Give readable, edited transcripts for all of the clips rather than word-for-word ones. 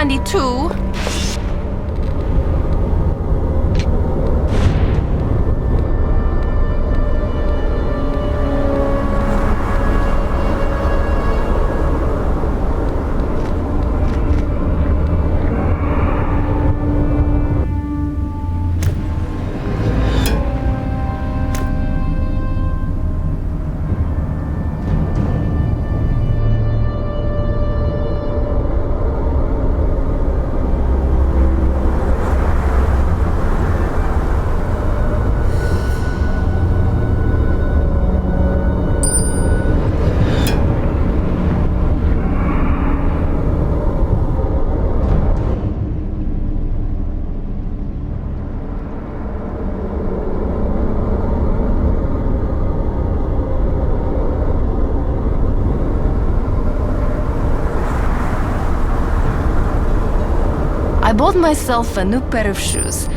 handy too. I bought myself a new pair of shoes.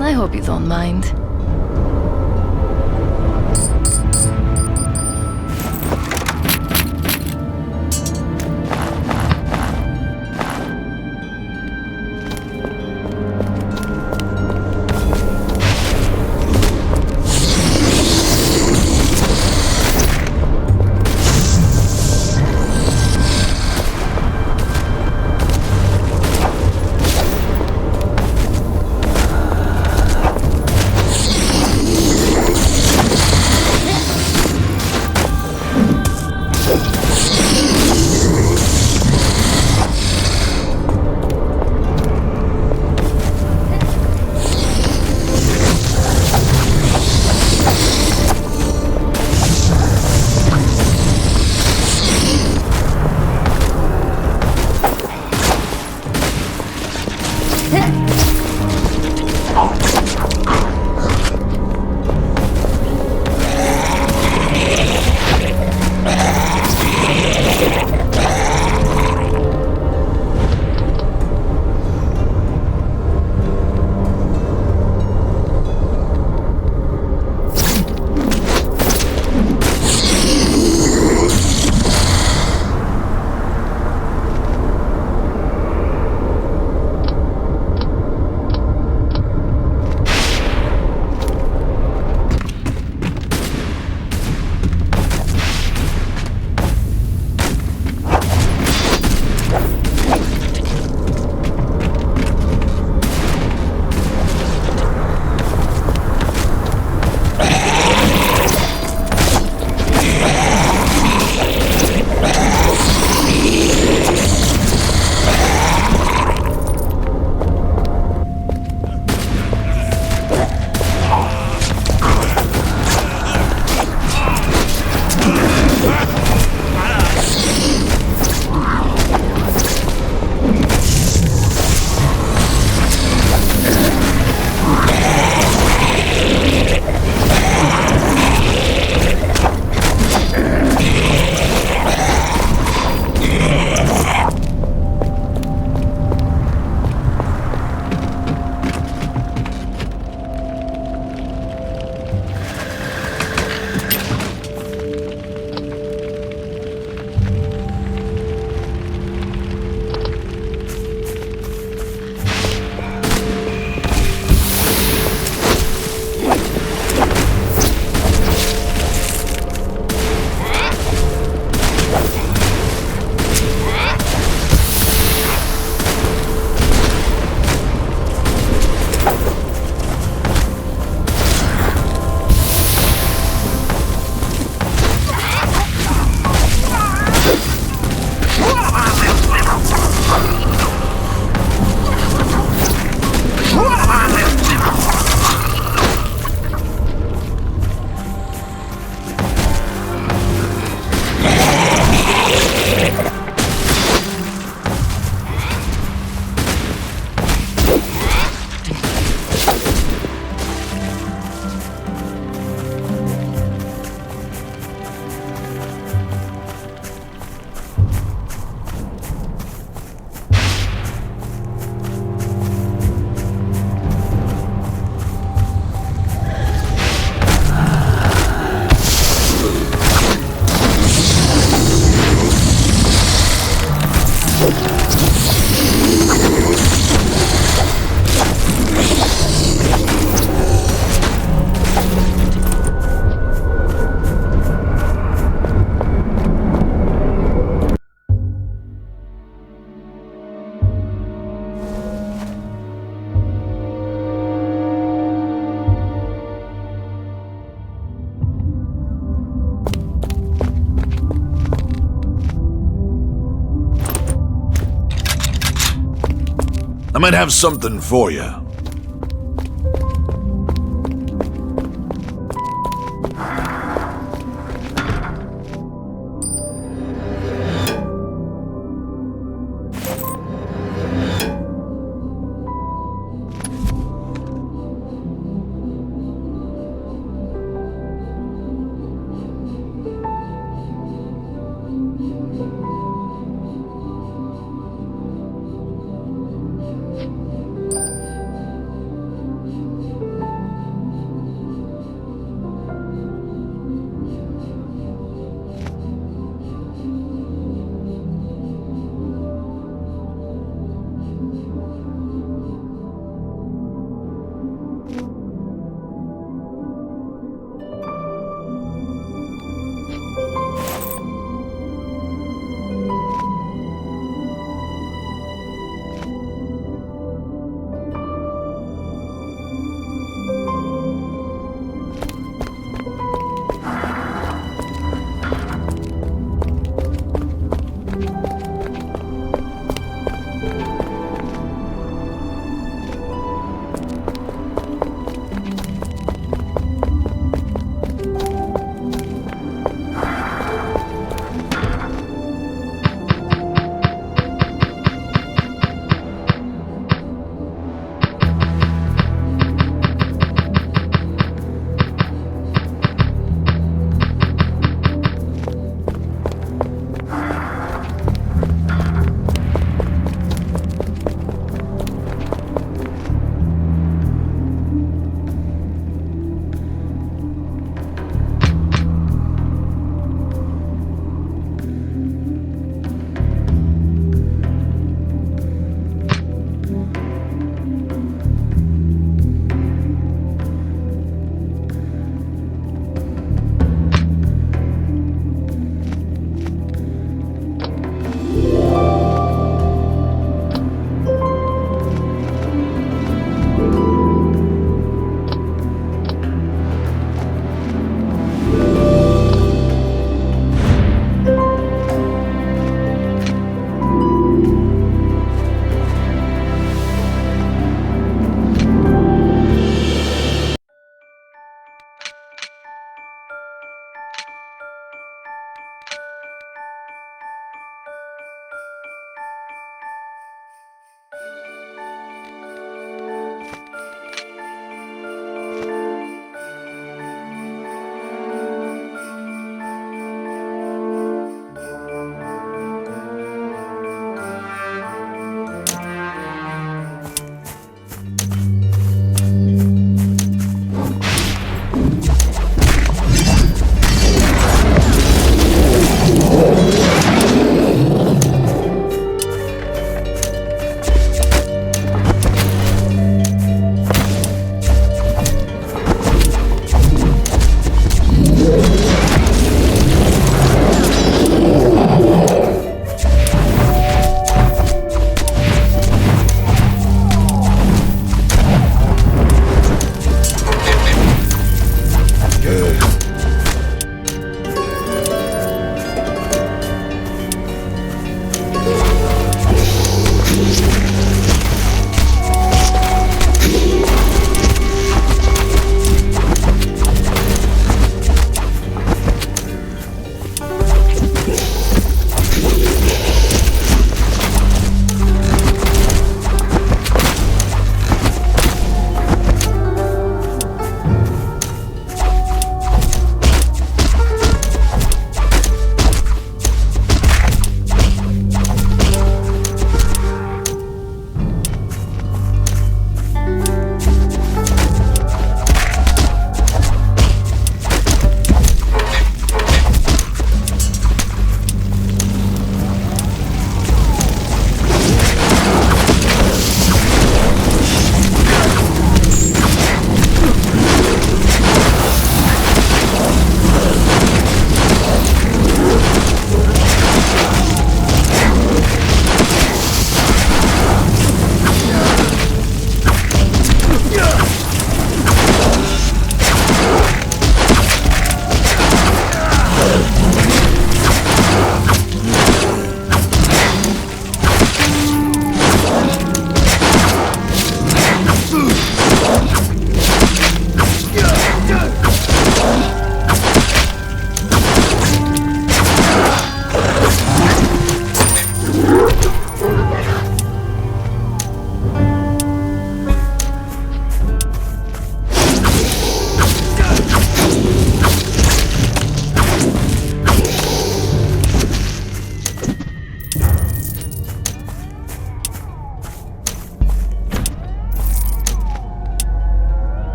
I hope you don't mind. might have something for you.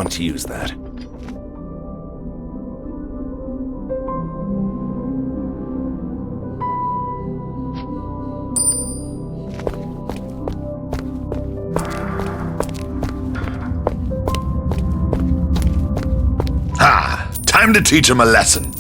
can't use that. Ah, time to teach him a lesson.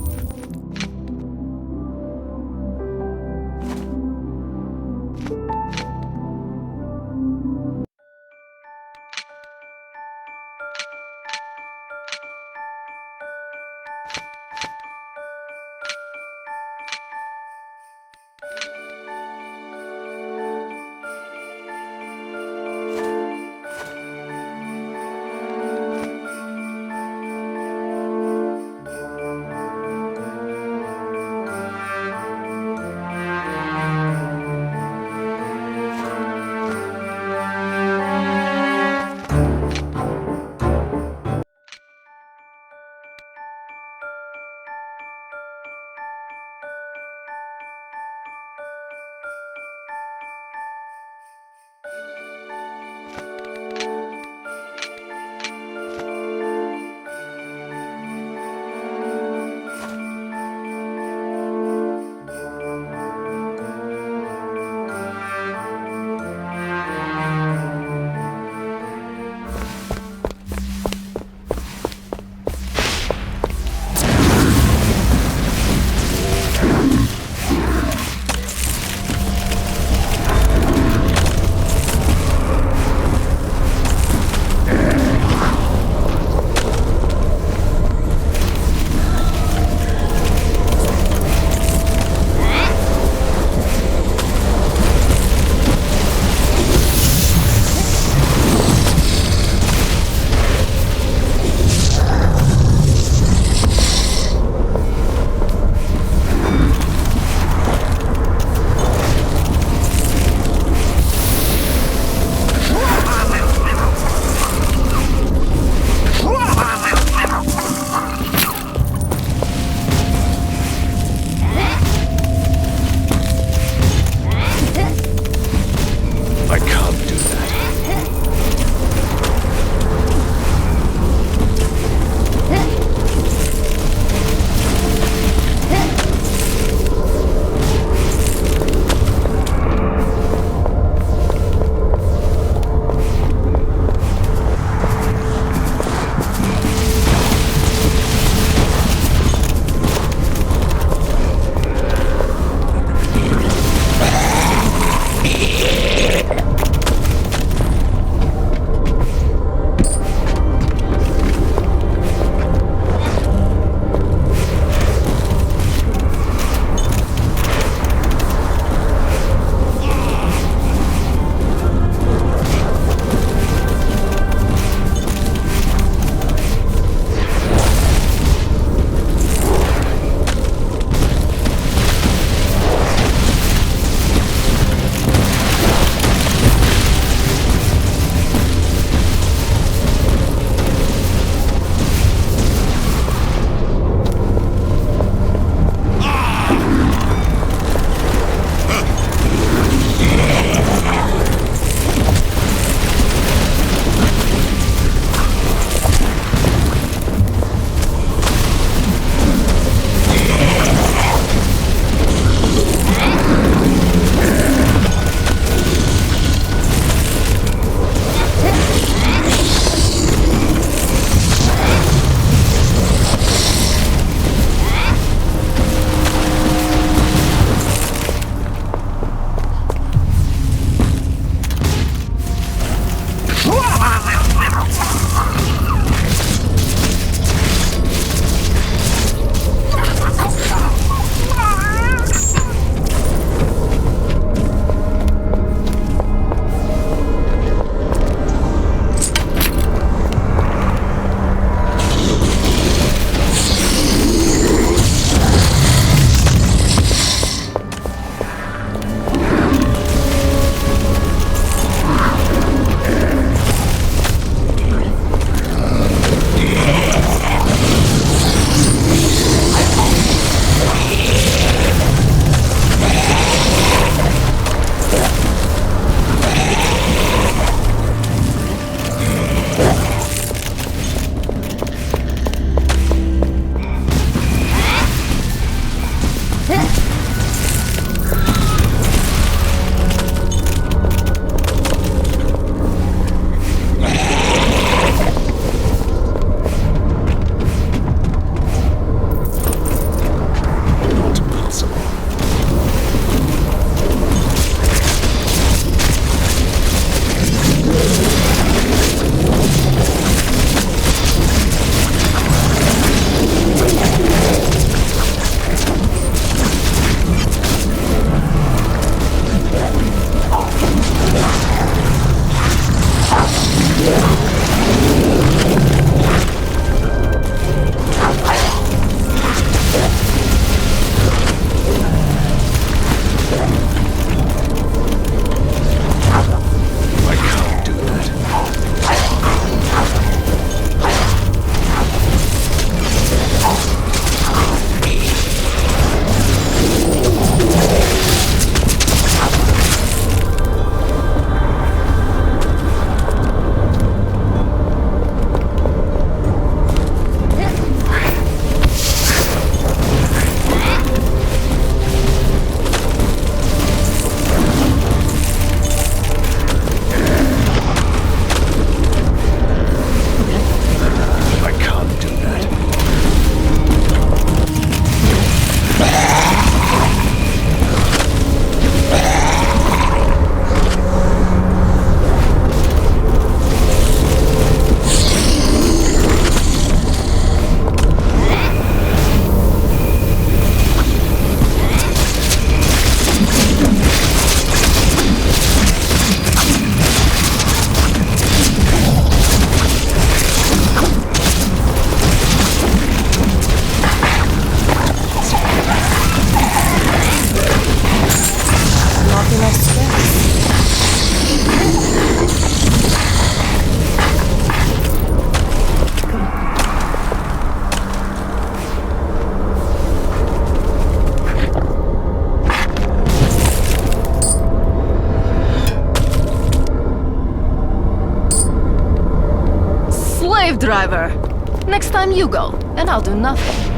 brave, driver. Next time you go, and I'll do nothing.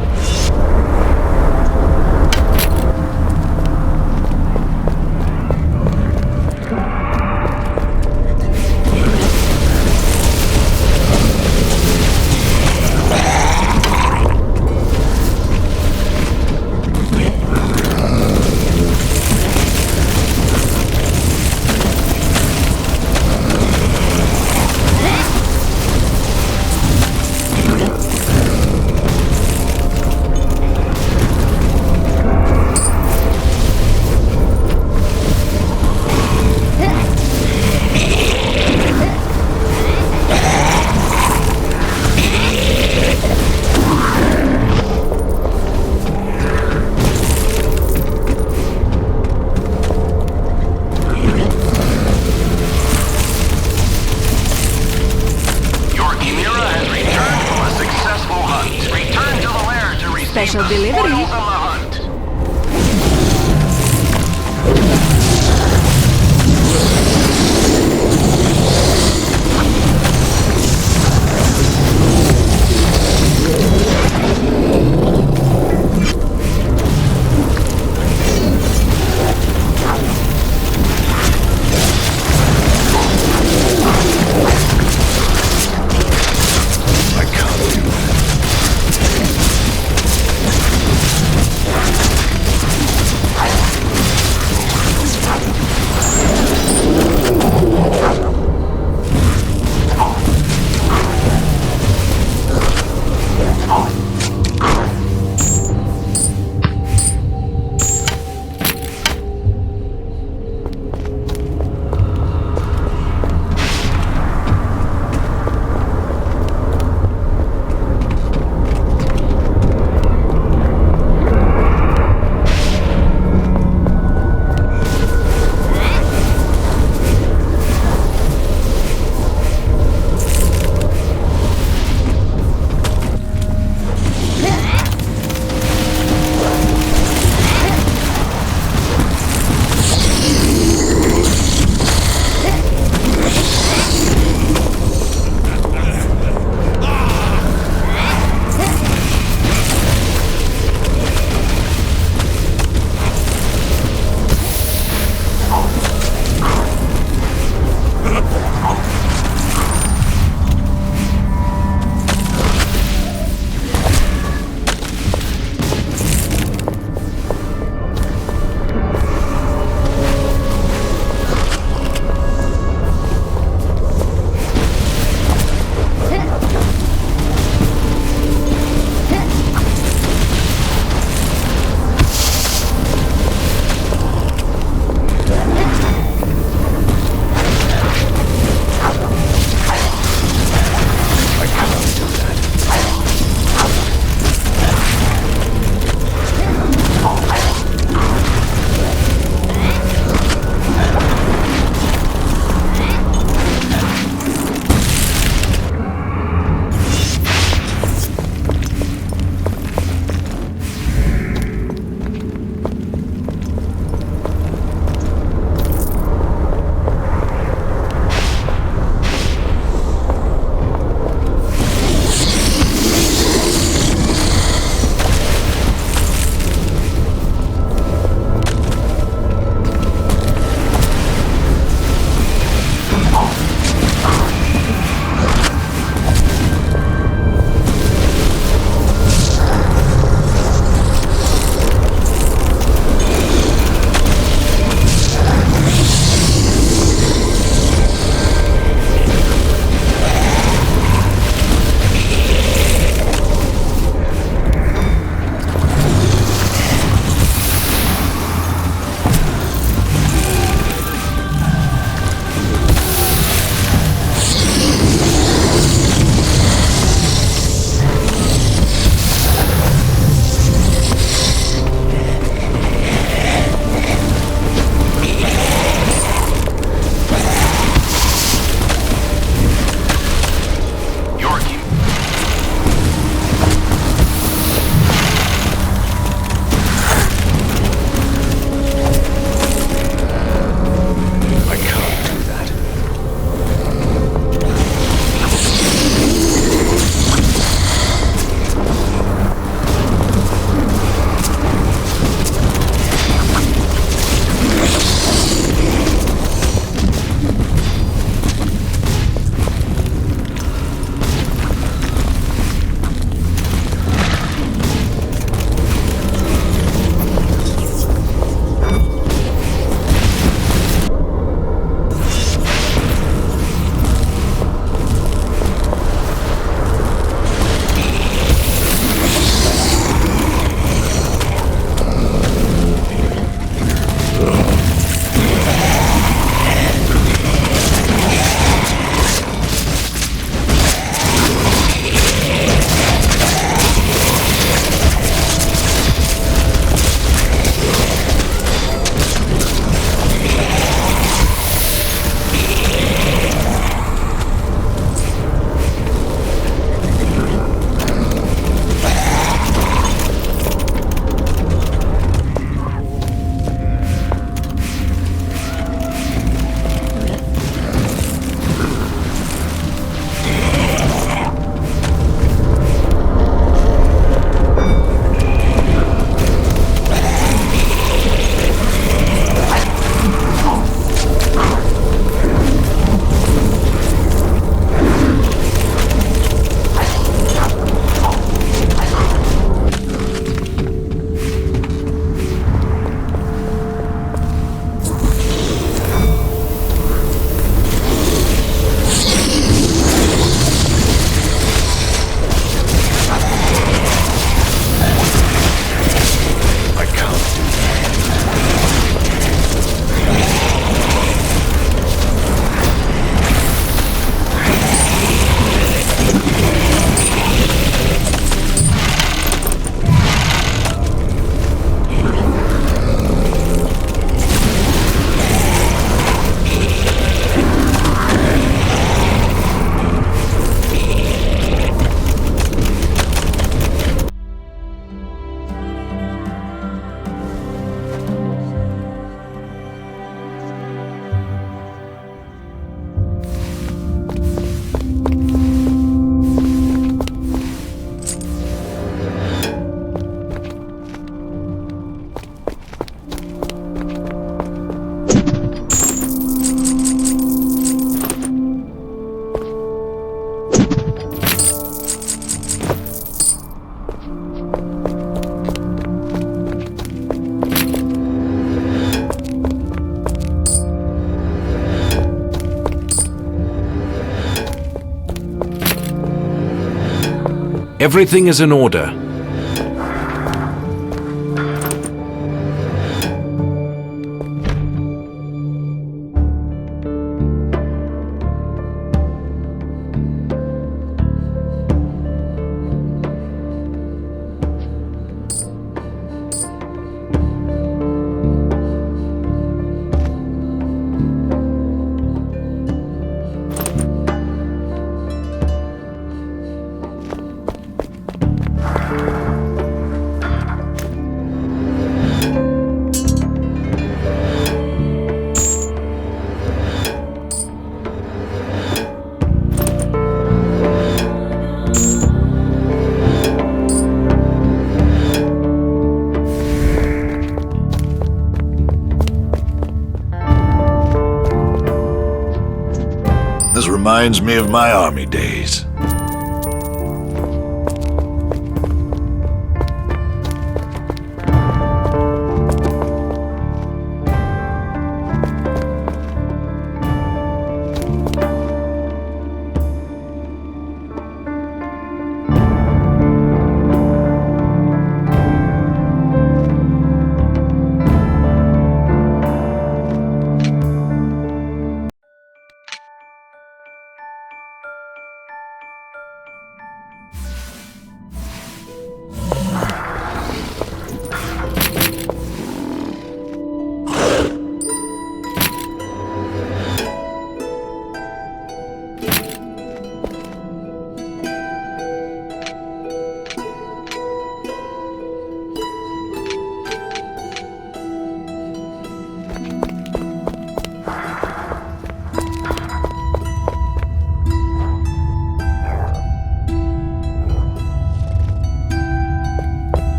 Special delivery. Everything is in order. This reminds me of my army days.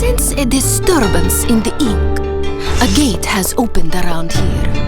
sense a disturbance in the ink. A gate has opened around here.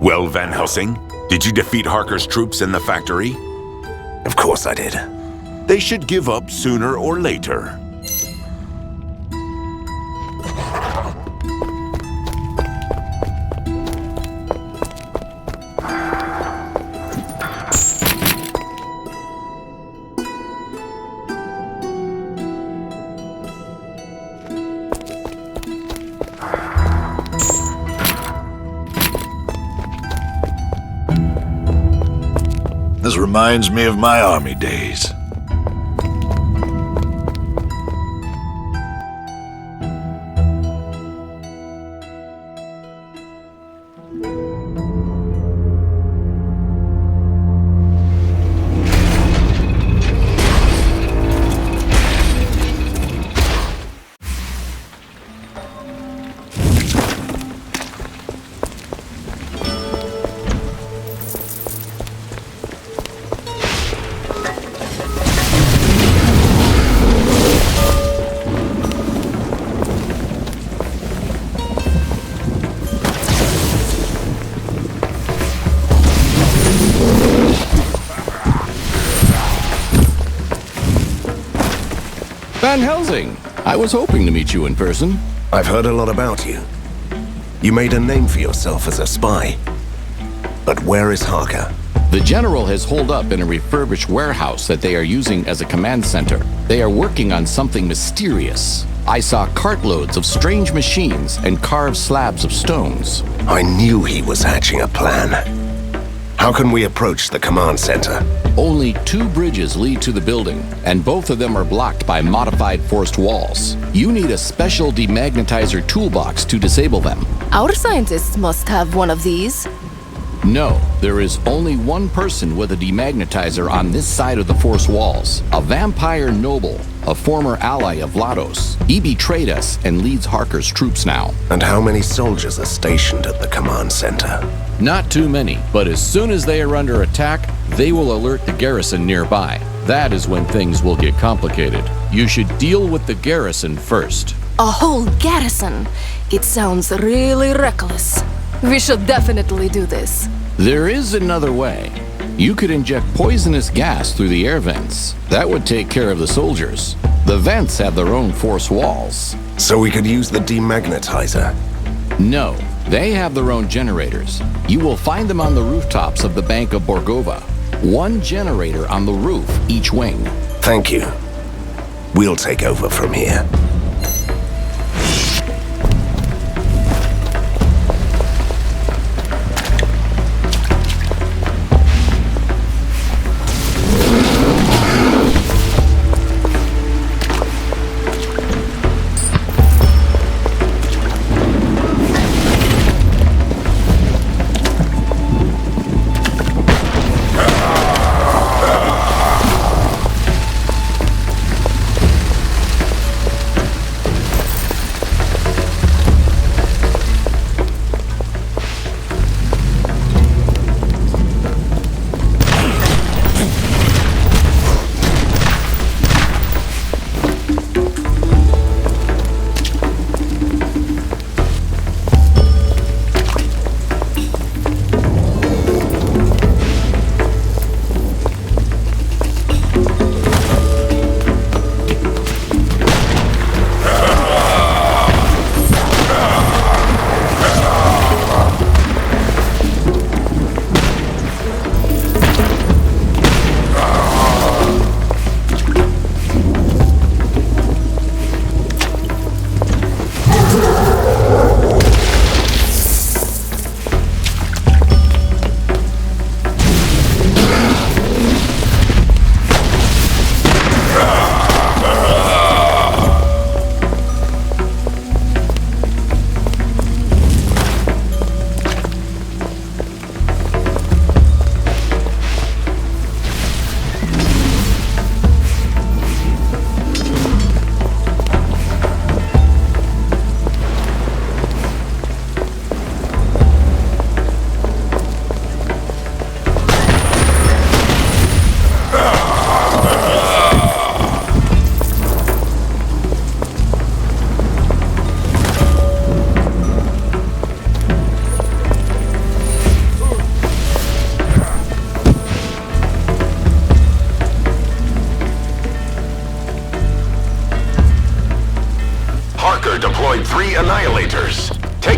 Well, Van Helsing, did you defeat Harker's troops in the factory? Of course I did. They should give up sooner or later. This reminds me of my army days. Van Helsing! I was hoping to meet you in person. I've heard a lot about you. You made a name for yourself as a spy. But where is Harker? The General has holed up in a refurbished warehouse that they are using as a command center. They are working on something mysterious. I saw cartloads of strange machines and carved slabs of stones. I knew he was hatching a plan. How can we approach the command center? Only 2 bridges lead to the building, and both of them are blocked by modified forced walls. You need a special demagnetizer toolbox to disable them. Our scientists must have one of these. No, there is only one person with a demagnetizer on this side of the force walls. A vampire noble, a former ally of Lados. He betrayed us and leads Harker's troops now. And how many soldiers are stationed at the command center? Not too many, but as soon as they are under attack, they will alert the garrison nearby. That is when things will get complicated. You should deal with the garrison first. A whole garrison. It sounds really reckless. We should definitely do this. There is another way. You could inject poisonous gas through the air vents. That would take care of the soldiers. The vents have their own force walls. So we could use the demagnetizer? No, they have their own generators. You will find them on the rooftops of the Bank of Borgova. 1 generator on the roof, each wing. Thank you. We'll take over from here.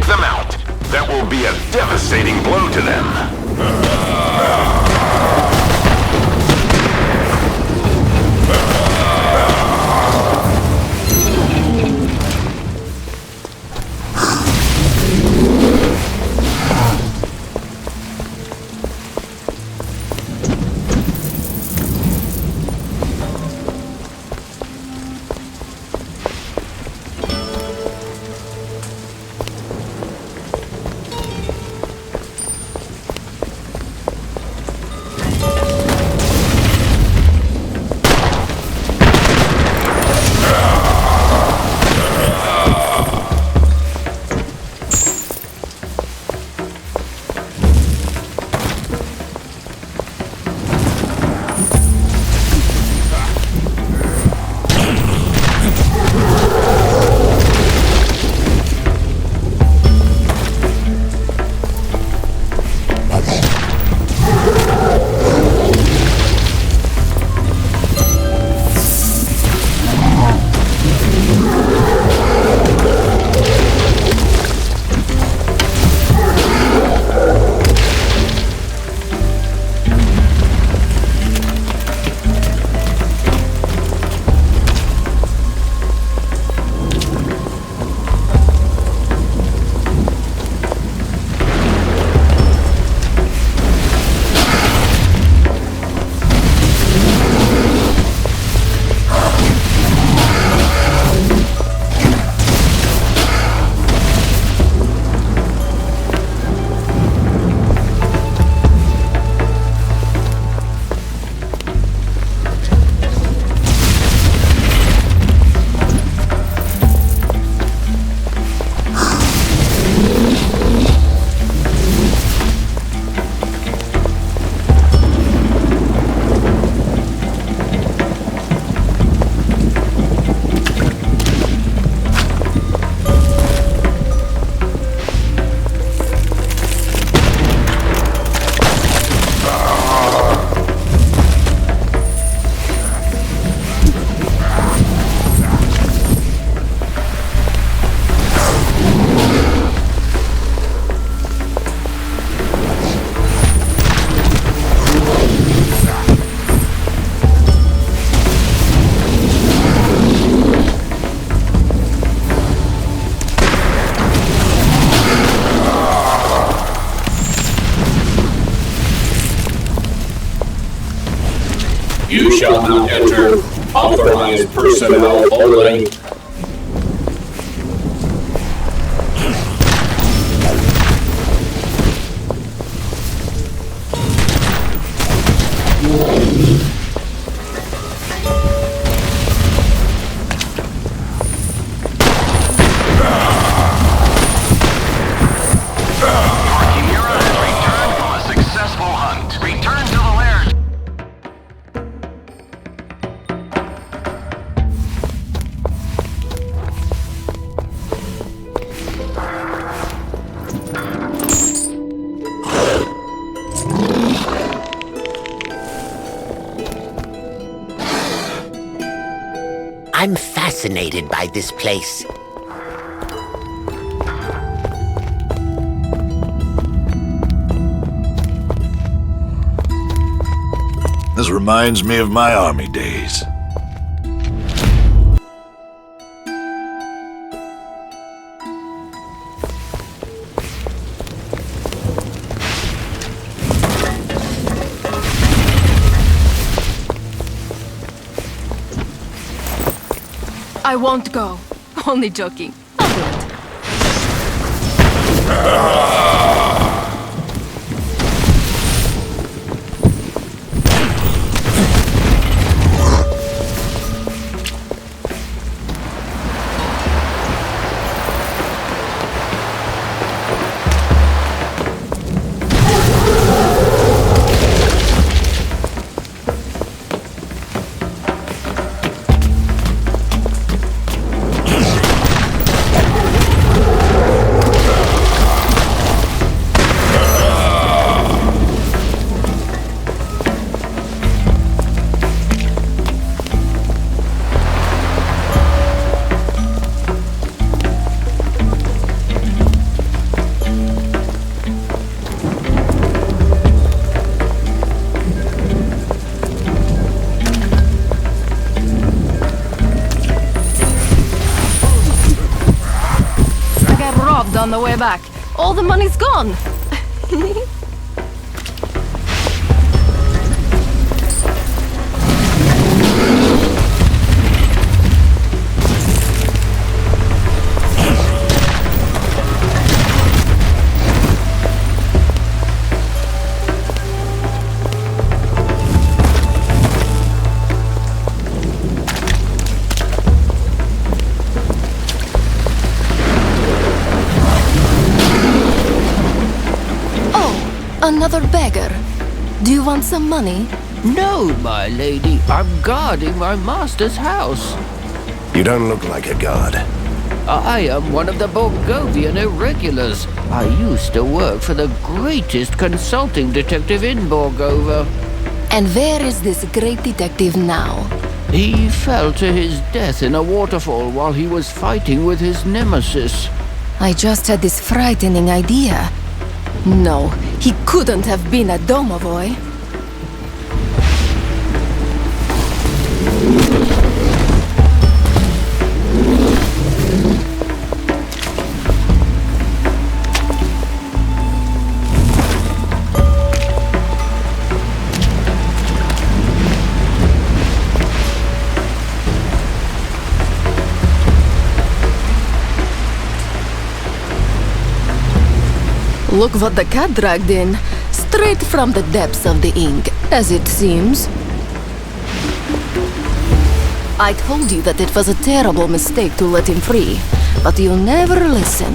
take them out. That will be a devastating blow to them. You shall not enter. Authorized personnel only. I'm fascinated by this place. This reminds me of my army days. I won't go. Only joking. I'll do it. on the way back. All the money's gone. Another beggar. Do you want some money? No, my lady. I'm guarding my master's house. You don't look like a guard. I am one of the Borgovian irregulars. I used to work for the greatest consulting detective in Borgova. And where is this great detective now? He fell to his death in a waterfall while he was fighting with his nemesis. I just had this frightening idea. No, he couldn't have been a domovoi. Look what the cat dragged in. Straight from the depths of the ink, as it seems. I told you that it was a terrible mistake to let him free, but you never listen.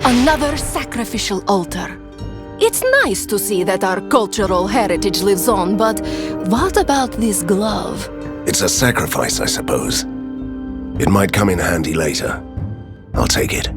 Another sacrificial altar. It's nice to see that our cultural heritage lives on, but what about this glove? It's a sacrifice, I suppose. It might come in handy later. I'll take it.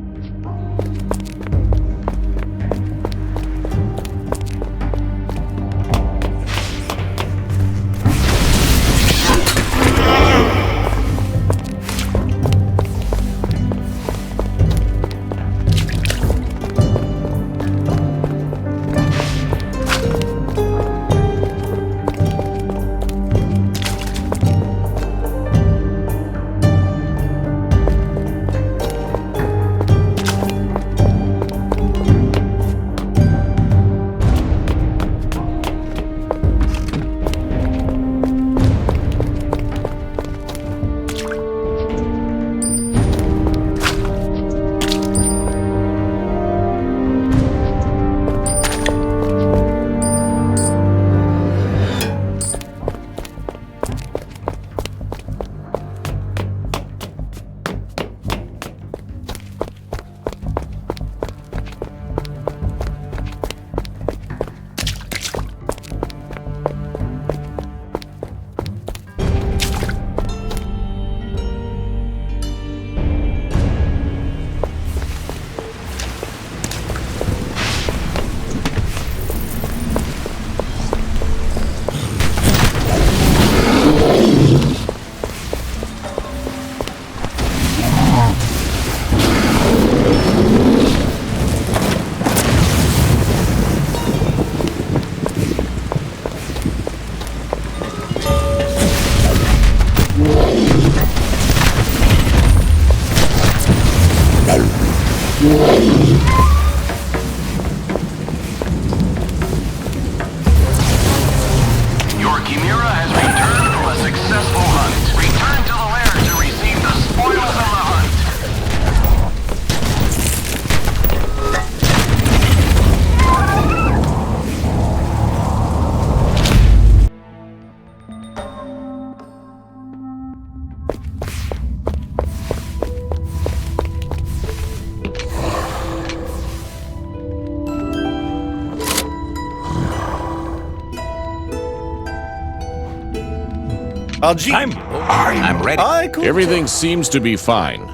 I'm ready. Everything seems to be fine.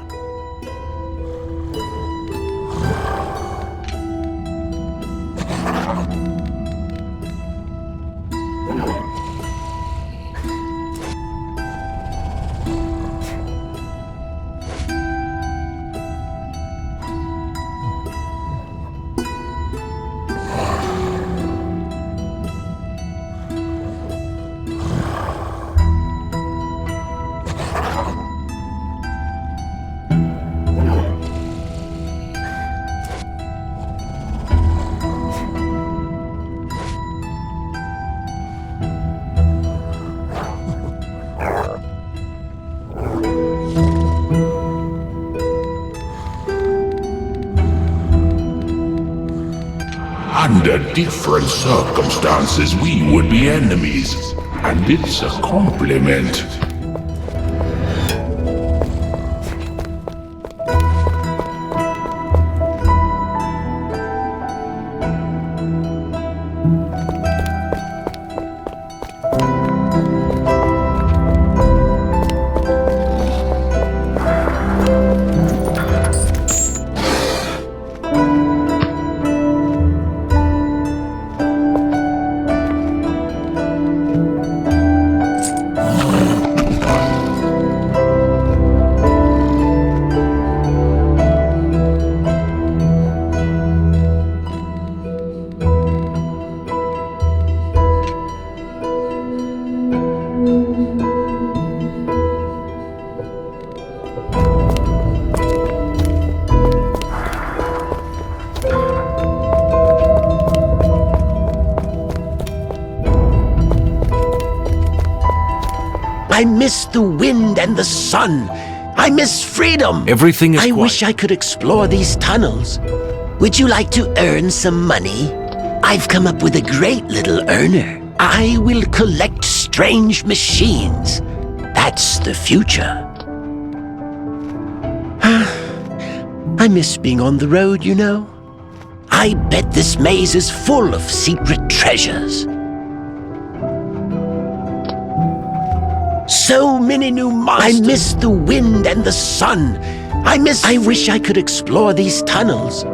Under different circumstances, we would be enemies, and it's a compliment. I miss the wind and the sun. I miss freedom. Everything is I quiet. wish I could explore these tunnels. Would you like to earn some money? I've come up with a great little earner. I will collect strange machines. That's the future. I miss being on the road, you know. I bet this maze is full of secret treasures. So many new monsters. I miss the wind and the sun. I wish I could explore these tunnels.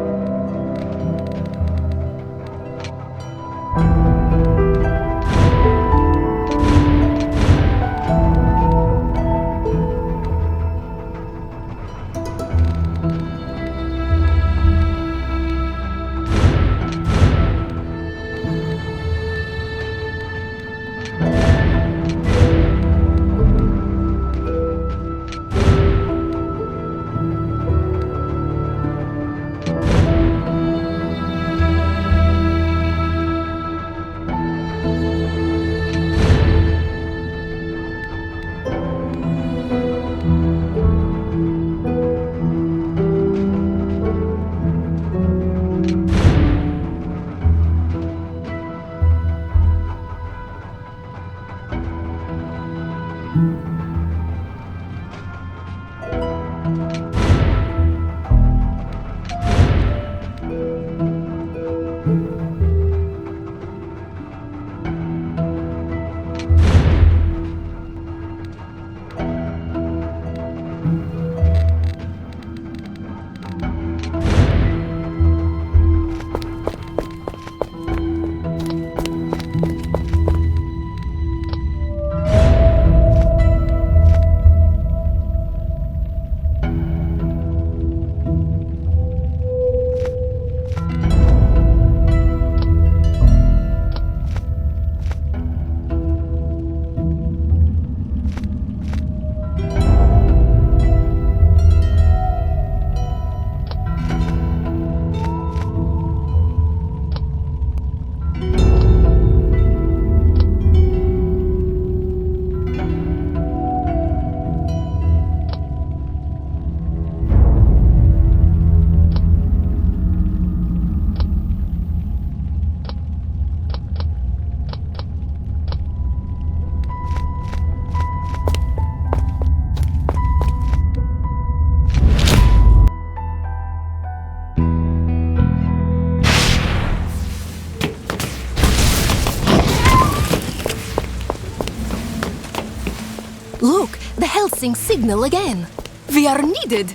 Look, the Helsing signal again. We are needed.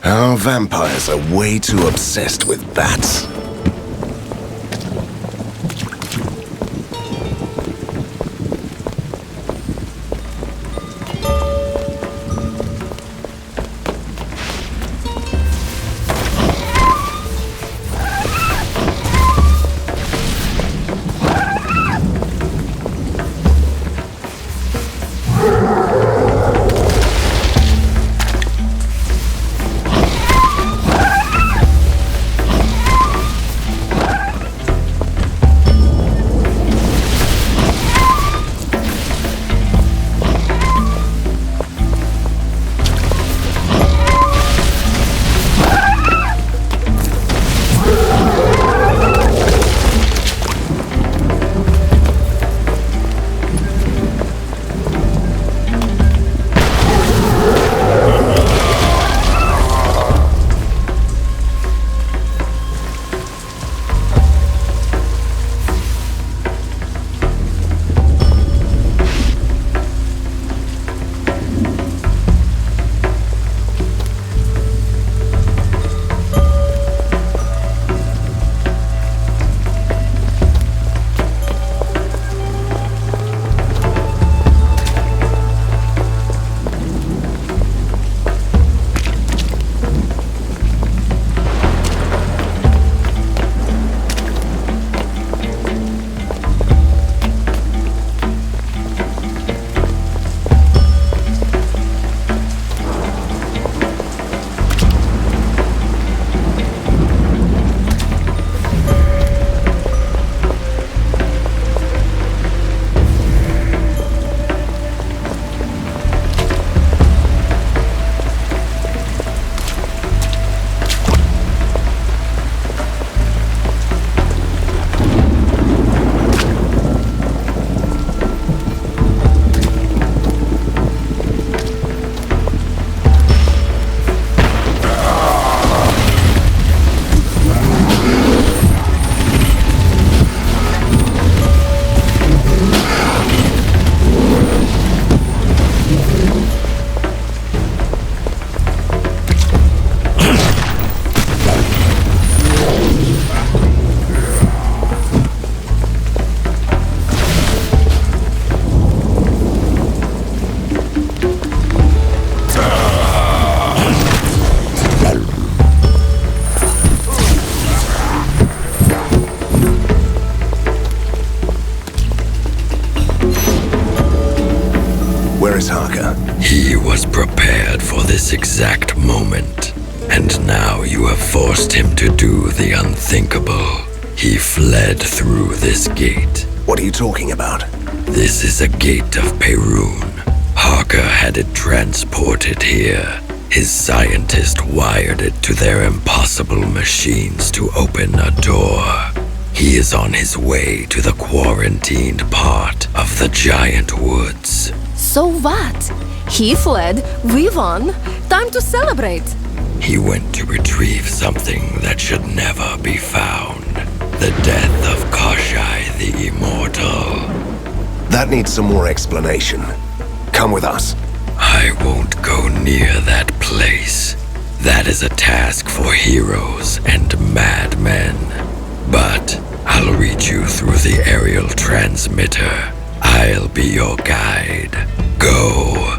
Our vampires are way too obsessed with bats. Where is Harker? He was prepared for this exact moment. And now you have forced him to do the unthinkable. He fled through this gate. What are you talking about? This is a gate of Perun. Harker had it transported here. His scientist wired it to their impossible machines to open a door. He is on his way to the quarantined part of the giant woods. So what? He fled, we won. Time to celebrate. He went to retrieve something that should never be found. The death of Koshai the Immortal. That needs some more explanation. Come with us. I won't go near that place. That is a task for heroes and madmen. But I'll read you through the aerial transmitter. I'll be your guide. Go.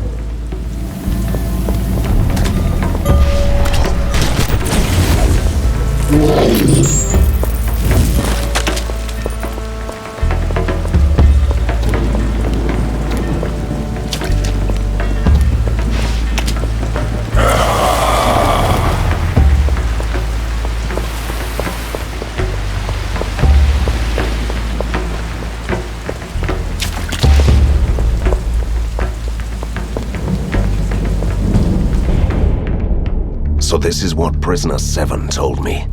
So this is what Prisoner 7 told me.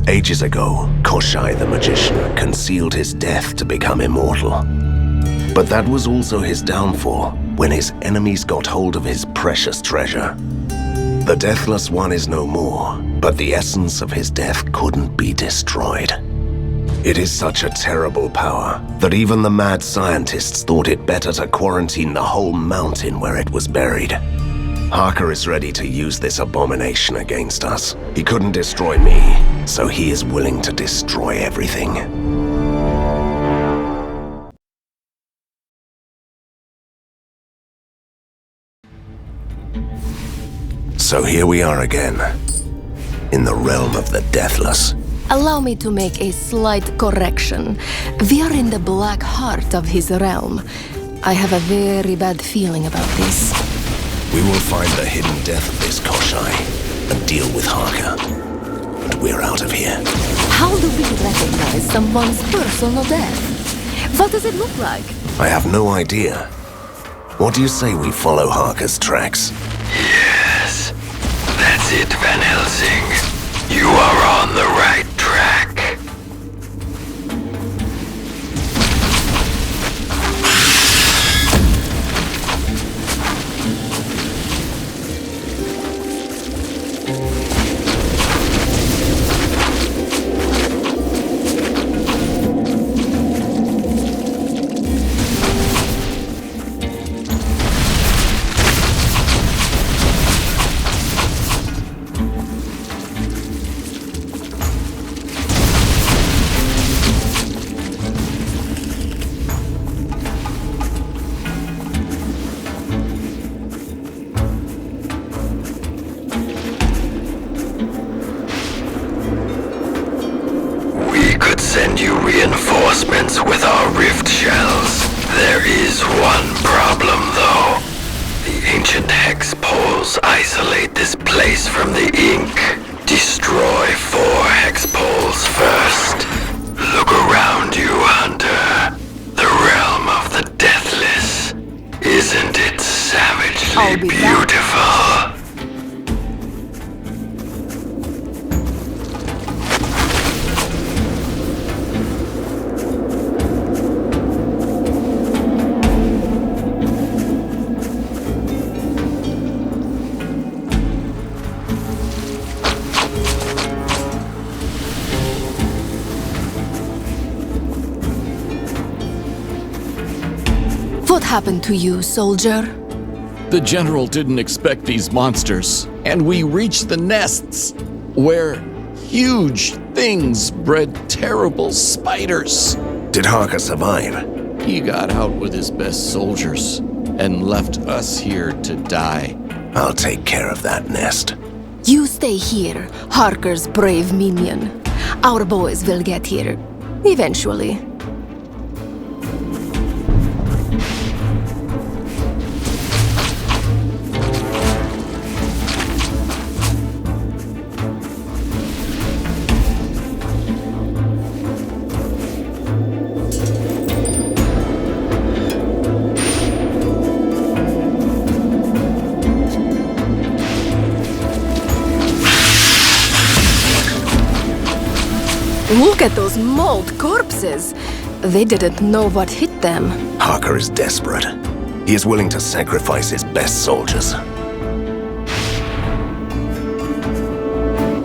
Ages ago, Koshai the Magician concealed his death to become immortal. But that was also his downfall when his enemies got hold of his precious treasure. The Deathless One is no more, but the essence of his death couldn't be destroyed. It is such a terrible power that even the mad scientists thought it better to quarantine the whole mountain where it was buried. Harker is ready to use this abomination against us. He couldn't destroy me, so he is willing to destroy everything. So here we are again, in the realm of the deathless. Allow me to make a slight correction. We are in the black heart of his realm. I have a very bad feeling about this. We will find the hidden death of this Koshai and deal with Harker. And we're out of here. How do we recognize someone's personal death? What does it look like? I have no idea. What do you say we follow Harker's tracks? Yes, that's it, Van Helsing. You are on the right track. Send you reinforcements with our rift shells. There is one problem, though. The ancient hex poles isolate this place from the ink. Destroy 4 hex poles first. Look around you, Hunter. The realm of the deathless. Isn't it savagely beautiful? What happened to you, soldier? The general didn't expect these monsters, and we reached the nests, where huge things bred terrible spiders. Did Harker survive? He got out with his best soldiers, and left us here to die. I'll take care of that nest. You stay here, Harker's brave minion. Our boys will get here, eventually. Look at those mauled corpses! They didn't know what hit them. Harker is desperate. He is willing to sacrifice his best soldiers.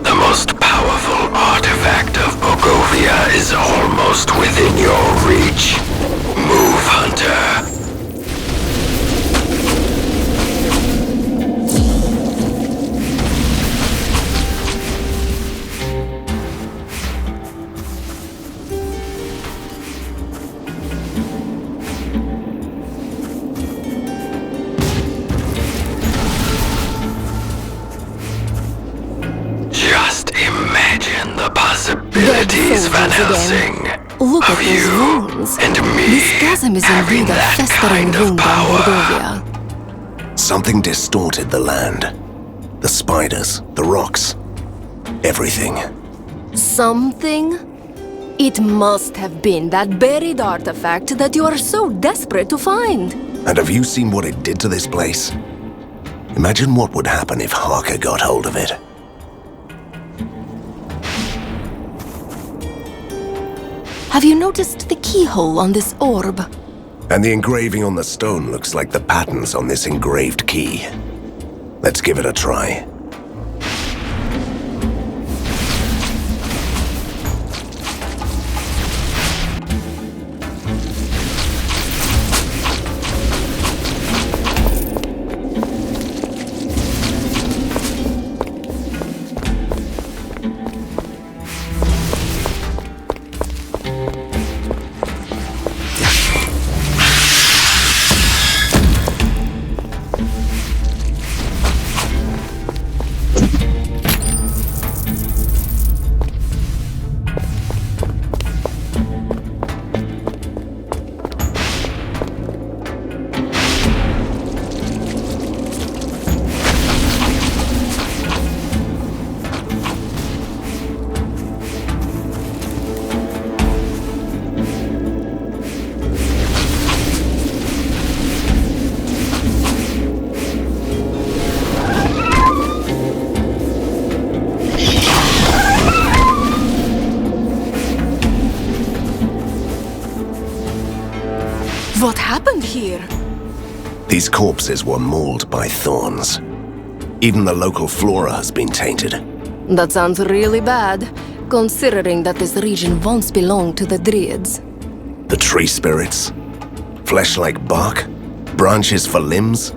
The most powerful artifact of Bogovia is almost within your reach. Move, Hunter. Possibilities, Van Helsing. Look of at those you wounds. and me This chasm is having indeed a that festering kind of wound on power. Bordovia. Something distorted the land. The spiders, the rocks, everything. Something? It must have been that buried artifact that you are so desperate to find. And have you seen what it did to this place? Imagine what would happen if Harker got hold of it. Have you noticed the keyhole on this orb? And the engraving on the stone looks like the patterns on this engraved key. Let's give it a try. What happened here? These corpses were mauled by thorns. Even the local flora has been tainted. That sounds really bad, considering that this region once belonged to the Druids. The tree spirits, flesh like bark, branches for limbs,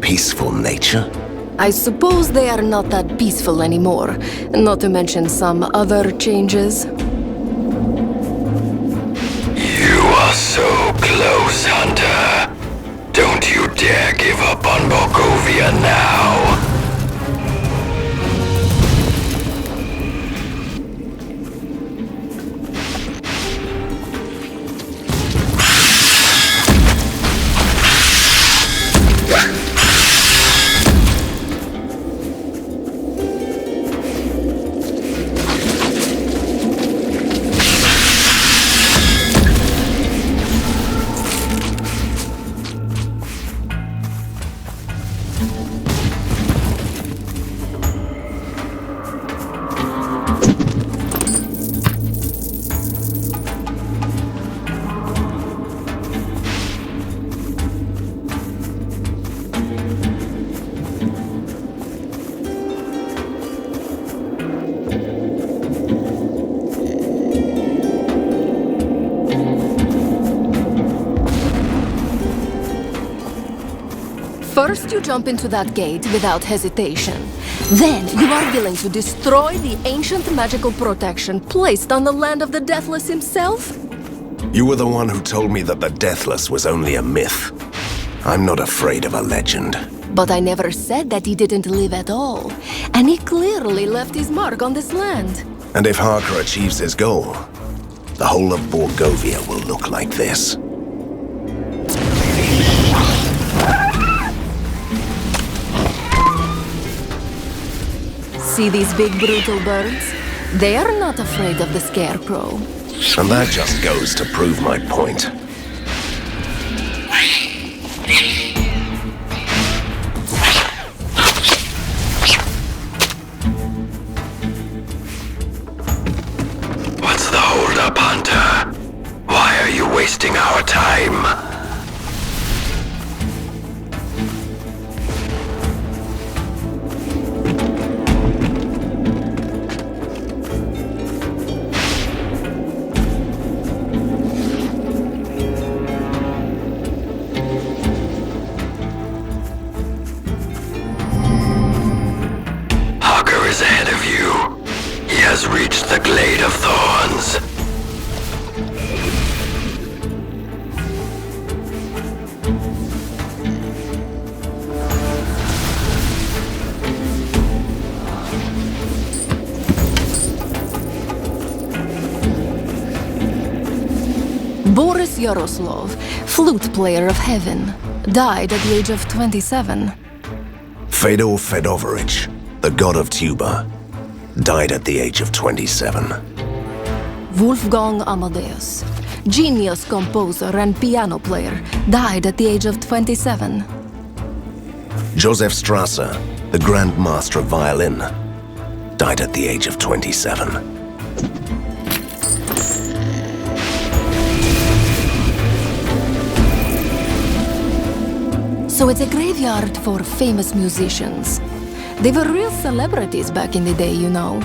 peaceful nature. I suppose they are not that peaceful anymore, not to mention some other changes. You are so close, Hunter. Don't you dare give up on Borgovia now. First, you jump into that gate without hesitation. Then, you are willing to destroy the ancient magical protection placed on the land of the Deathless himself? You were the one who told me that the Deathless was only a myth. I'm not afraid of a legend. But I never said that he didn't live at all. And he clearly left his mark on this land. And if Harker achieves his goal, the whole of Borgovia will look like this. See these big brutal birds? They are not afraid of the Scarecrow. And that just goes to prove my point. What's the holdup, Hunter? Why are you wasting our time? Ahead of you. He has reached the glade of thorns. Boris Yaroslav, flute player of heaven, died at the age of 27. Fedor Fedorovich, the god of tuba, died at the age of 27. Wolfgang Amadeus, genius composer and piano player, died at the age of 27. Joseph Strasser, the Grand Master of violin, died at the age of 27. So it's a graveyard for famous musicians. They were real celebrities back in the day, you know.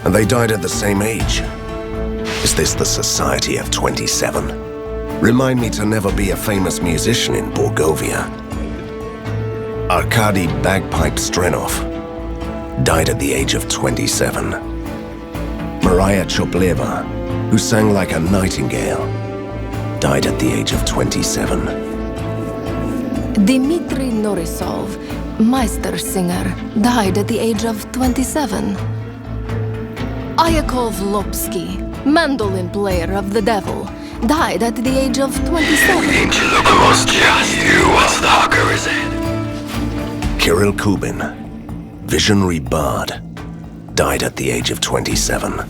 And they died at the same age. Is this the Society of 27? Remind me to never be a famous musician in Borgovia. Arkady Bagpipe Strenov died at the age of 27. Maria Chopleva, who sang like a nightingale, died at the age of 27. Dmitry Norisov, Meistersinger, died at the age of 27. Ayakov Lopsky, mandolin player of the devil, died at the age of 27. Kirill Kubin, visionary bard, died at the age of 27.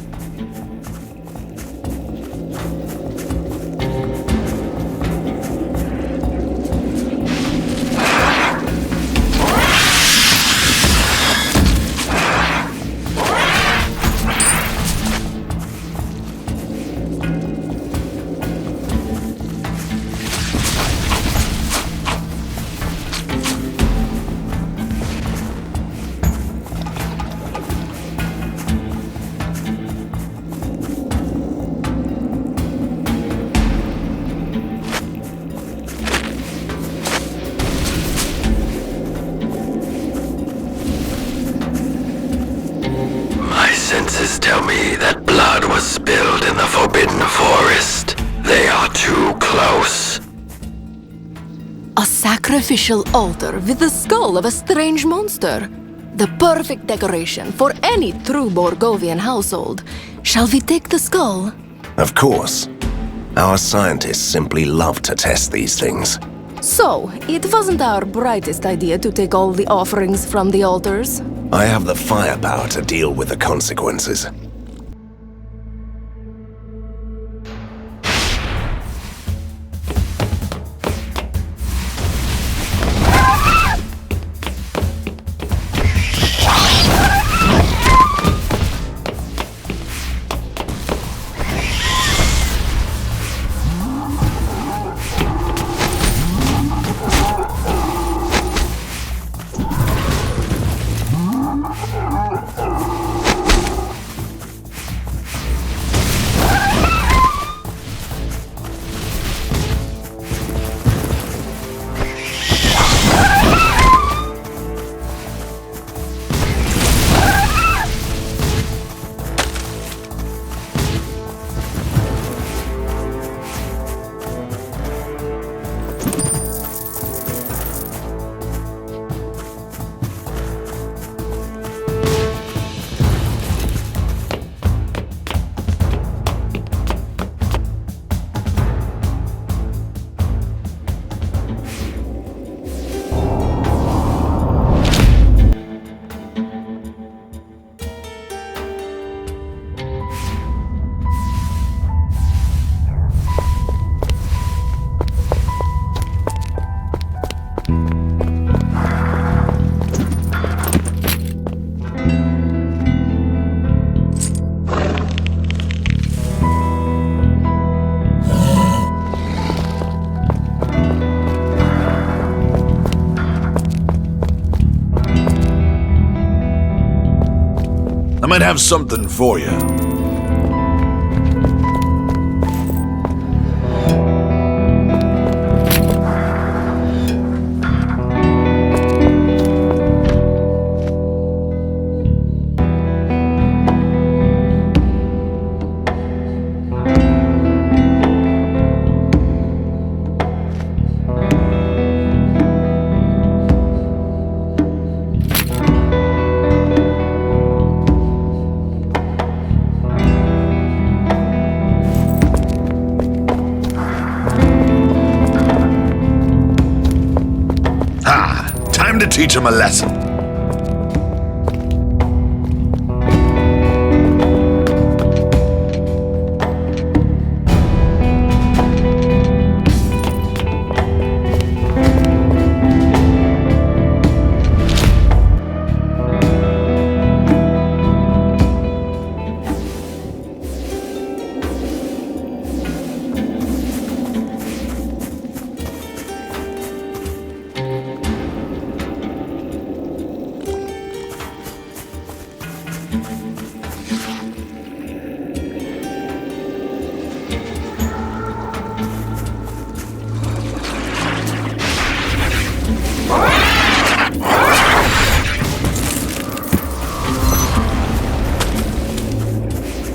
Senses tell me that blood was spilled in the Forbidden Forest. They are too close. A sacrificial altar with the skull of a strange monster. The perfect decoration for any true Borgovian household. Shall we take the skull? Of course. Our scientists simply love to test these things. So, it wasn't our brightest idea to take all the offerings from the altars? I have the firepower to deal with the consequences. I might have something for you. Time to teach him a lesson.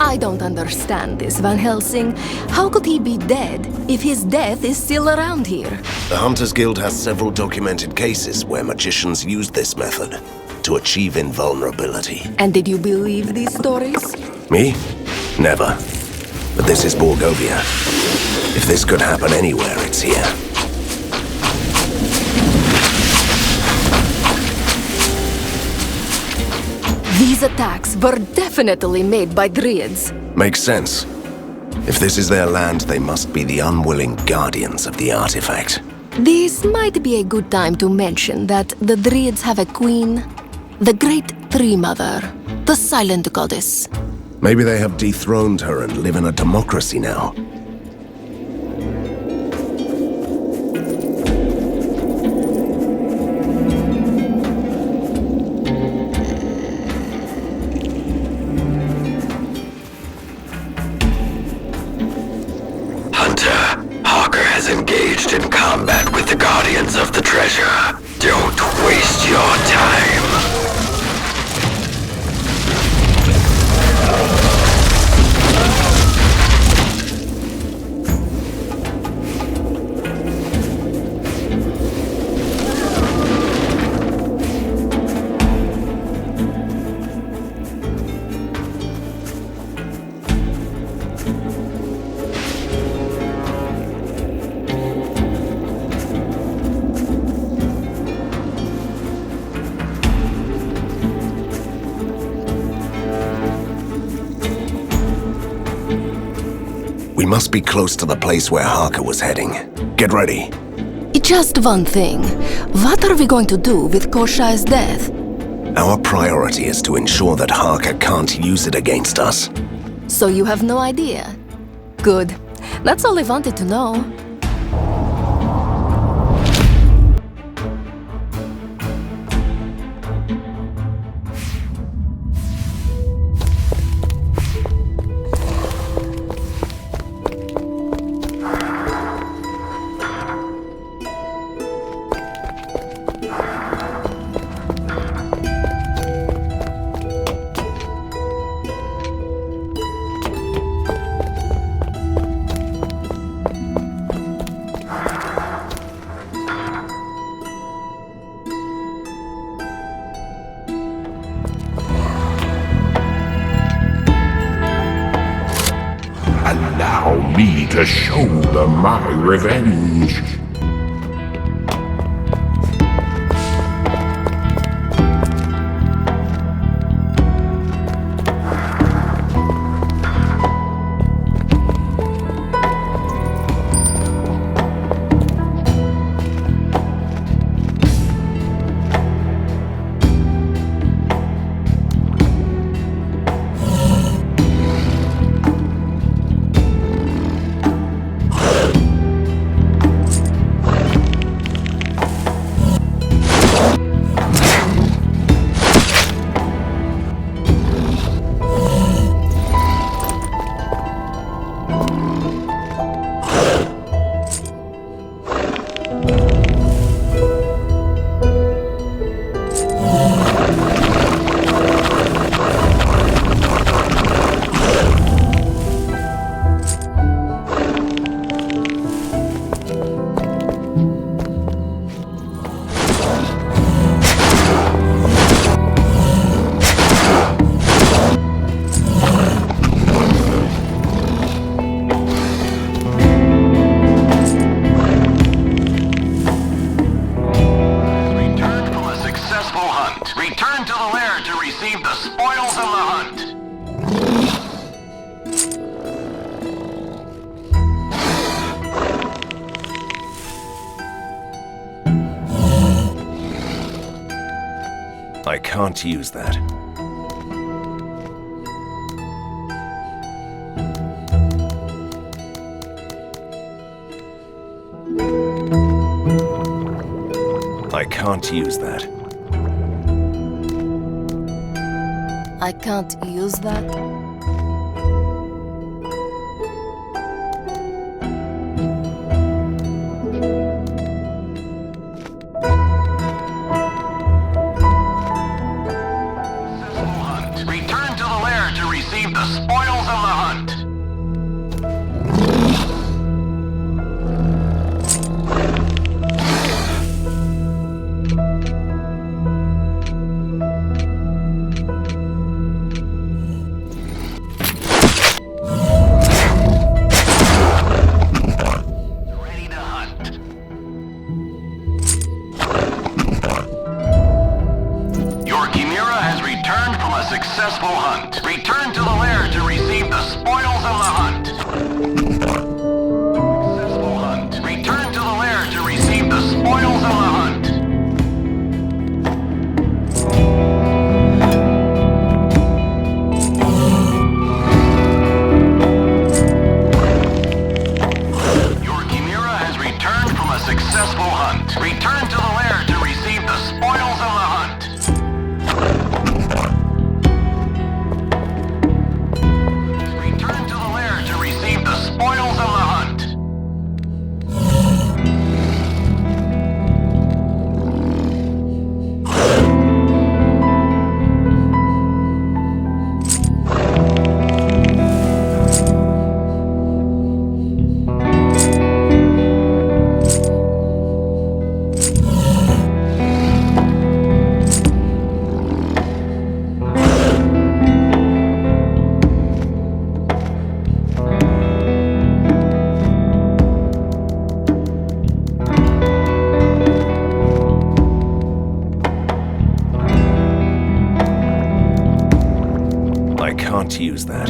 I don't understand this, Van Helsing. How could he be dead if his death is still around here. The Hunters Guild has several documented cases where magicians used this method to achieve invulnerability. And did you believe these stories? Me? Never. But this is Borgovia. If this could happen anywhere, it's here. These attacks were definitely made by Druids. Makes sense. If this is their land, they must be the unwilling guardians of the artifact. This might be a good time to mention that the Druids have a queen, the Great Tree Mother, the Silent Goddess. Maybe they have dethroned her and live in a democracy now. Engaged in combat with the Guardians of the Treasure. Don't waste your time. We must be close to the place where Harker was heading. Get ready. Just one thing. What are we going to do with Koshai's death? Our priority is to ensure that Harker can't use it against us. So you have no idea? Good. That's all I wanted to know. Allow me to show them my revenge. I can't use that. I can't use that. I can't use that? successful hunt. Return to the lair to receive the spoils of the hunt. Successful hunt. Return to the lair to receive the spoils of the hunt. Your chimera has returned from a successful hunt. Return to the lair to receive the spoils of the hunt. Return to the lair to receive the spoils of the hunt. I can't use that.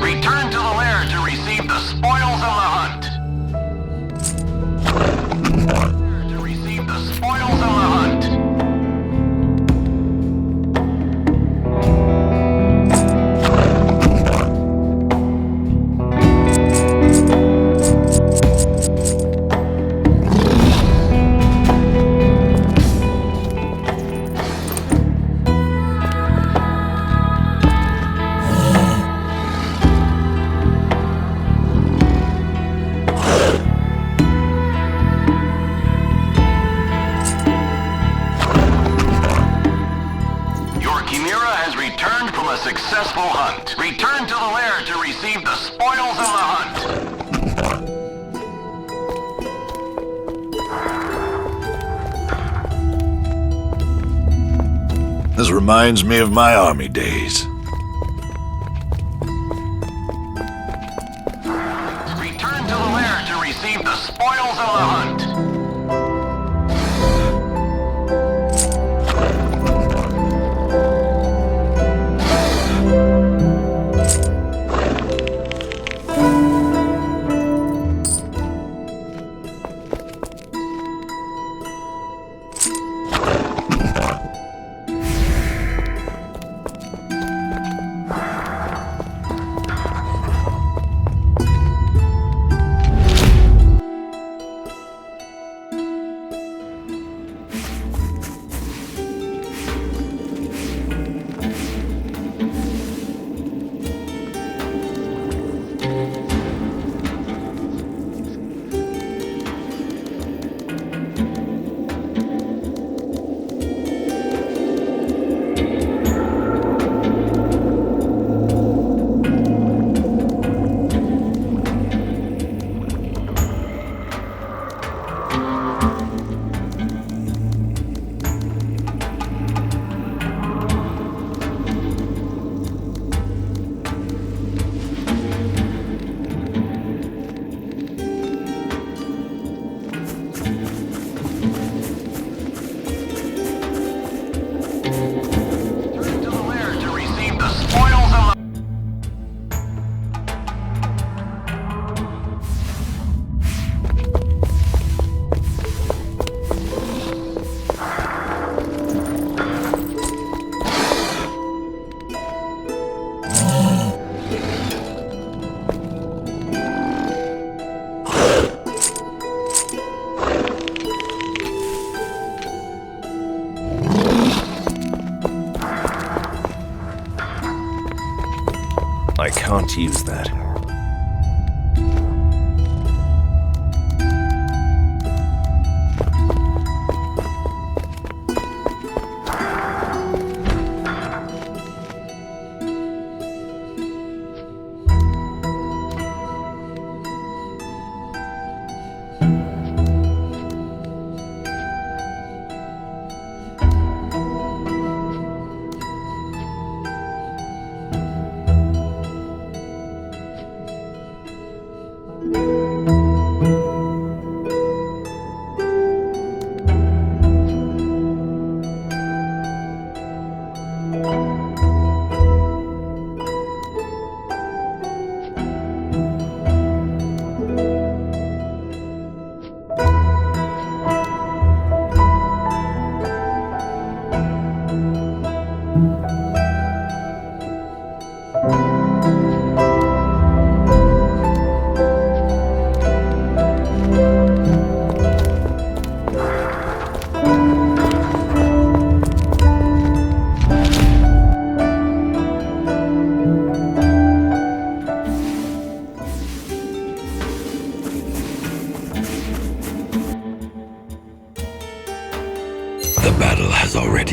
Return to the lair to receive the spoils of the hunt. To receive the spoils of the hunt. Successful hunt. Return to the lair to receive the spoils of the hunt. This reminds me of my army days. Return to the lair to receive the spoils of the hunt. I can't use that.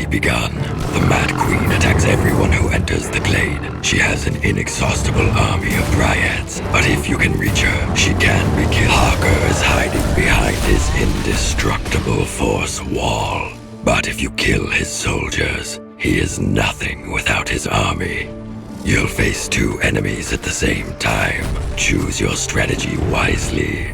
Begun. The Mad Queen attacks everyone who enters the glade. She has an inexhaustible army of dryads, but if you can reach her, she can be killed. Harker is hiding behind his indestructible force wall. But if you kill his soldiers, he is nothing without his army. You'll face two enemies at the same time. Choose your strategy wisely.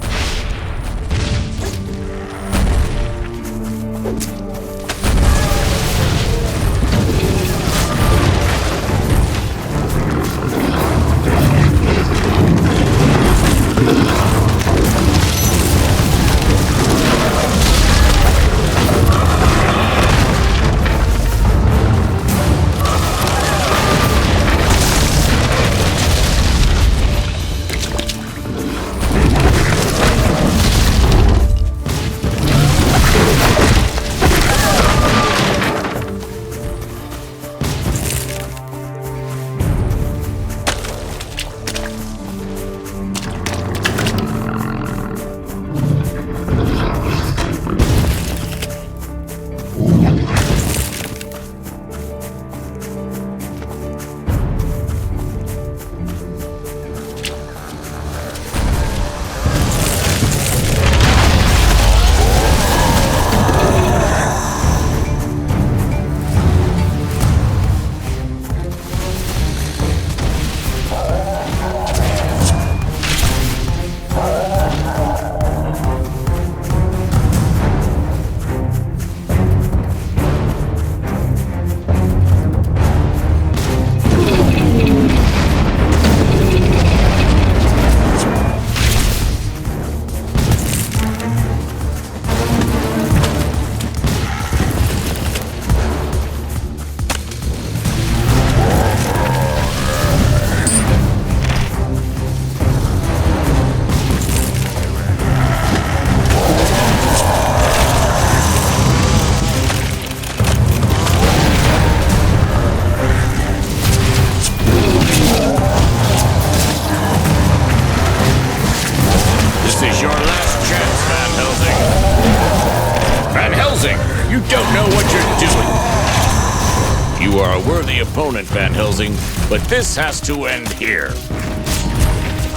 Opponent, Van Helsing, but this has to end here.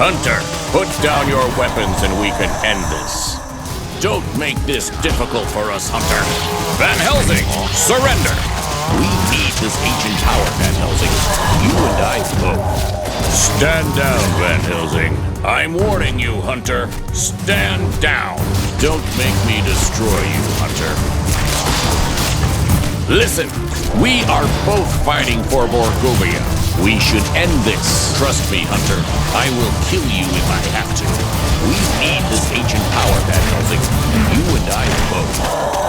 Hunter, put down your weapons and we can end this. Don't make this difficult for us, Hunter. Van Helsing, surrender! We need this ancient power, Van Helsing. You and I both. Stand down, Van Helsing. I'm warning you, Hunter. Stand down. Don't make me destroy you, Hunter. Listen, we are both fighting for Borgovia. We should end this. Trust me, Hunter. I will kill you if I have to. We need this ancient power, Van Helsing. You and I both.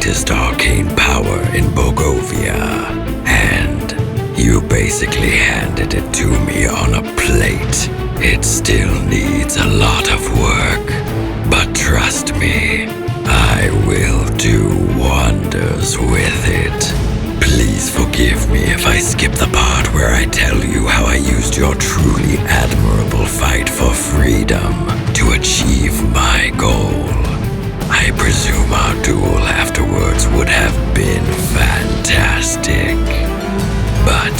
greatest arcane power in Borgovia, and you basically handed it to me on a plate. It still needs a lot of work, but trust me, I will do wonders with it. Please forgive me if I skip the part where I tell you how I used your truly admirable fight for freedom to achieve my goal. I presume our duel afterwards would have been fantastic. But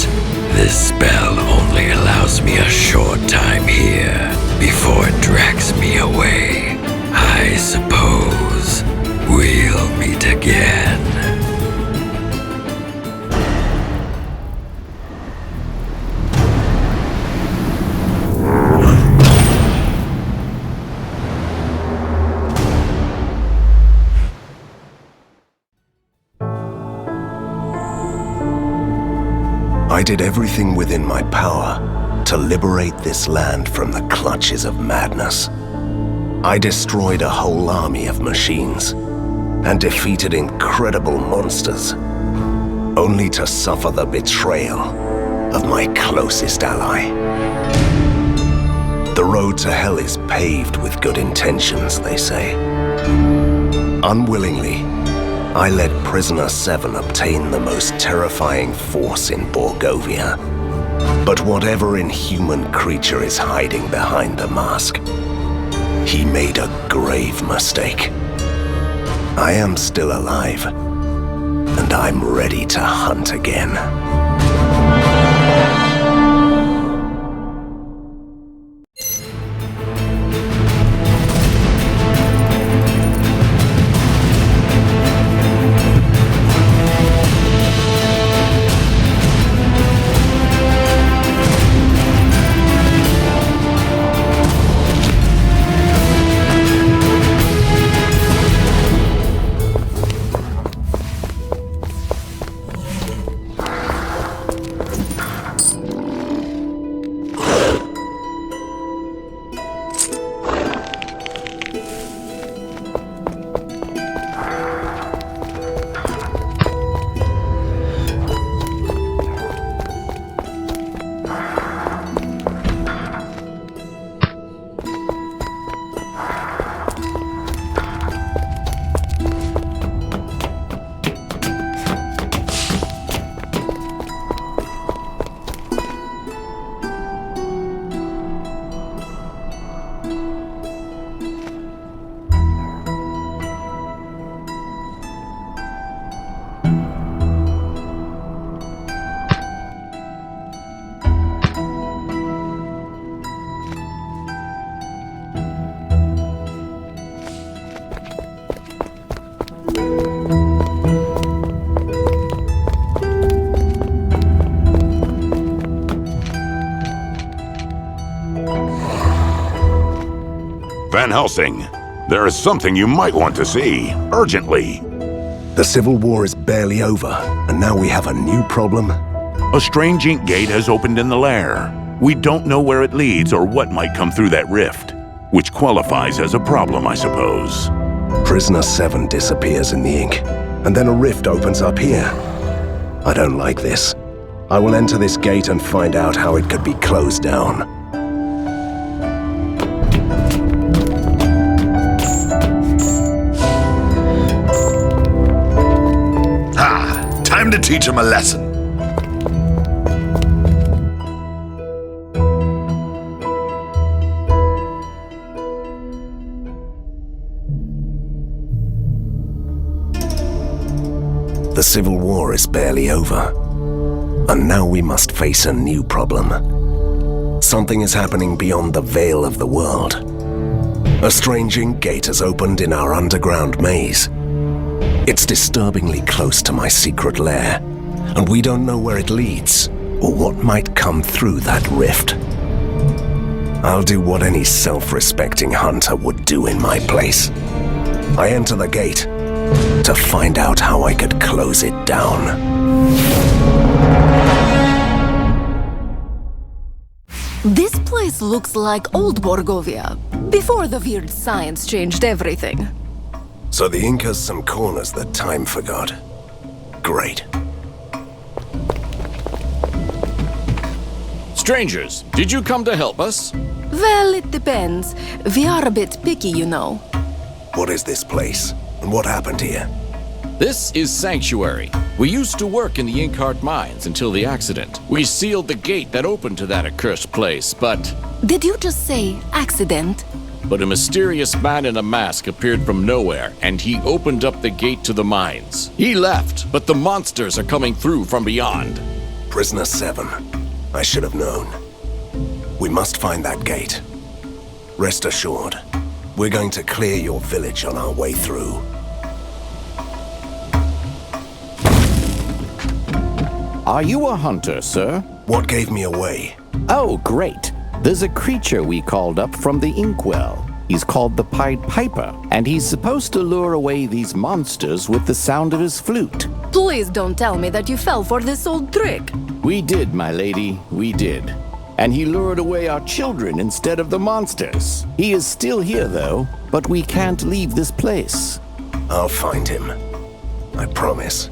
this spell only allows me a short time here before it drags me away. I suppose we'll meet again. I did everything within my power to liberate this land from the clutches of madness. I destroyed a whole army of machines and defeated incredible monsters, only to suffer the betrayal of my closest ally. The road to hell is paved with good intentions, they say. Unwillingly, I let Prisoner 7 obtain the most terrifying force in Borgovia. But whatever inhuman creature is hiding behind the mask, he made a grave mistake. I am still alive, and I'm ready to hunt again. Van Helsing, there is something you might want to see, urgently. The Civil War is barely over, and now we have a new problem? A strange ink gate has opened in the lair. We don't know where it leads or what might come through that rift, which qualifies as a problem, I suppose. Prisoner 7 disappears in the ink, and then a rift opens up here. I don't like this. I will enter this gate and find out how it could be closed down. Time to teach him a lesson. The Civil War is barely over, and now we must face a new problem. Something is happening beyond the veil of the world. A strange ink gate has opened in our underground maze. It's disturbingly close to my secret lair, and we don't know where it leads, or what might come through that rift. I'll do what any self-respecting hunter would do in my place. I enter the gate to find out how I could close it down. This place looks like old Borgovia, before the weird science changed everything. So the ink has some corners that time forgot. Great. Strangers, did you come to help us? Well, it depends. We are a bit picky, you know. What is this place? And what happened here? This is Sanctuary. We used to work in the Inkheart mines until the accident. We sealed the gate that opened to that accursed place, but... Did you just say accident? But a mysterious man in a mask appeared from nowhere, and he opened up the gate to the mines. He left, but the monsters are coming through from beyond. Prisoner 7. I should have known. We must find that gate. Rest assured, we're going to clear your village on our way through. Are you a hunter, sir? What gave me away? Oh, great. There's a creature we called up from the Inkwell. He's called the Pied Piper, and he's supposed to lure away these monsters with the sound of his flute. Please don't tell me that you fell for this old trick. We did, my lady, we did. And he lured away our children instead of the monsters. He is still here, though, but we can't leave this place. I'll find him. I promise.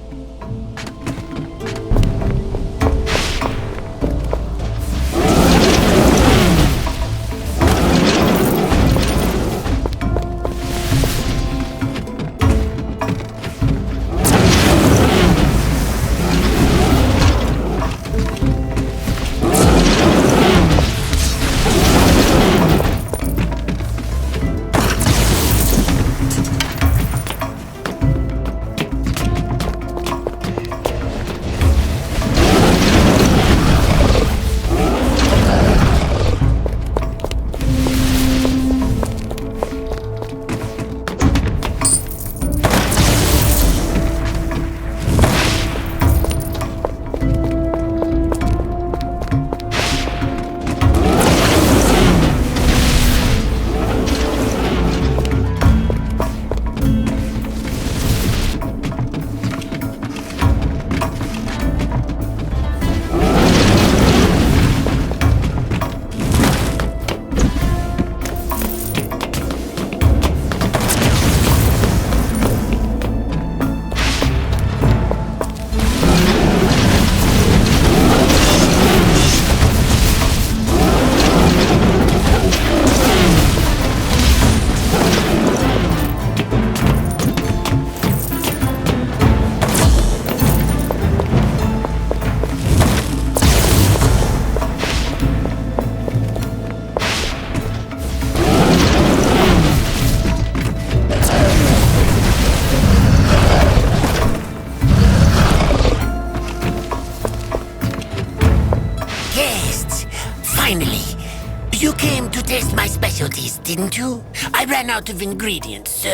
Didn't you? I ran out of ingredients,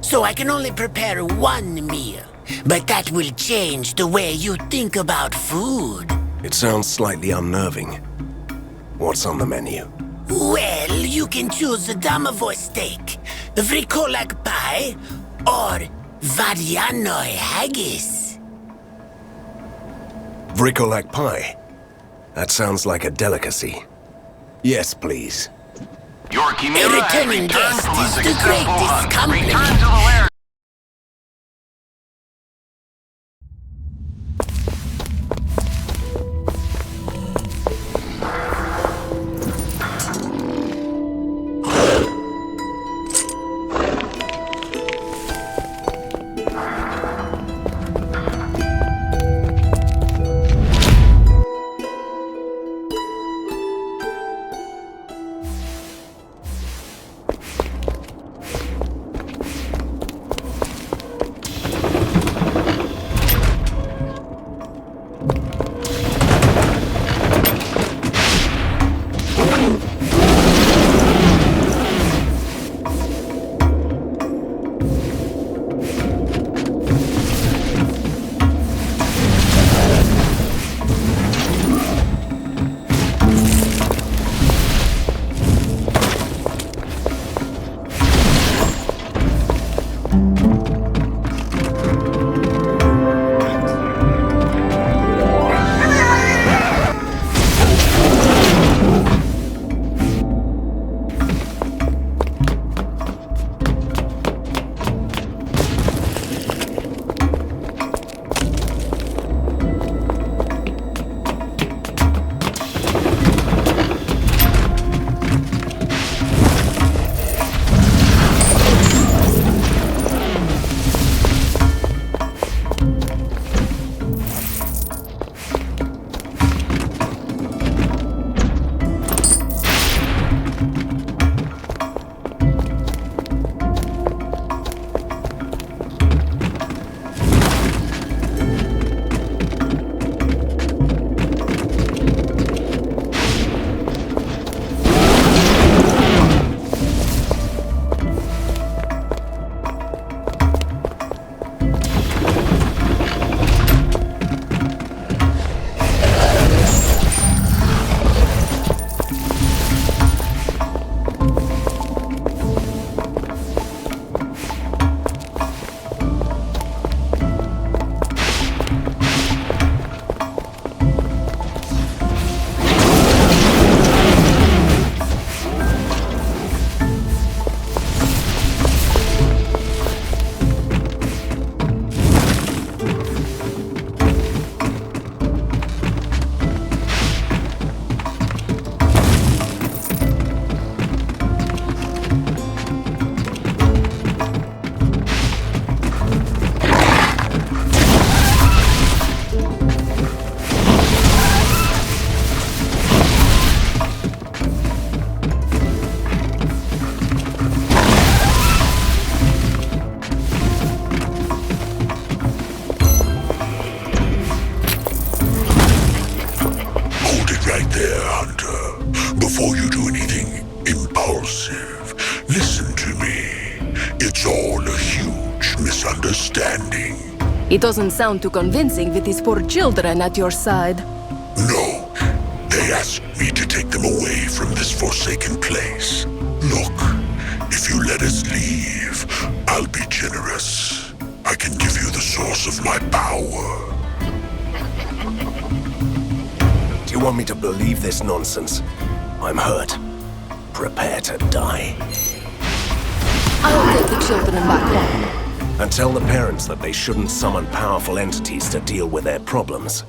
so I can only prepare one meal. But that will change the way you think about food. It sounds slightly unnerving. What's on the menu? Well, you can choose a domovoy steak, vrikolak pie, or varianoi haggis. Vrikolak pie? That sounds like a delicacy. Yes, please. Your chimera has returning returned guest from a is the successful greatest hunt. compliment. Return to the lair. right there, Hunter. Before you do anything impulsive, listen to me. It's all a huge misunderstanding. It doesn't sound too convincing with these poor children at your side. No, they asked me to take them away from this forsaken place. Look, if you let us leave, I'll be generous. I can give you the source of my power. Do you want me to believe this nonsense? I'm hurt. Prepare to die. I'll take the children back home. And tell the parents that they shouldn't summon powerful entities to deal with their problems.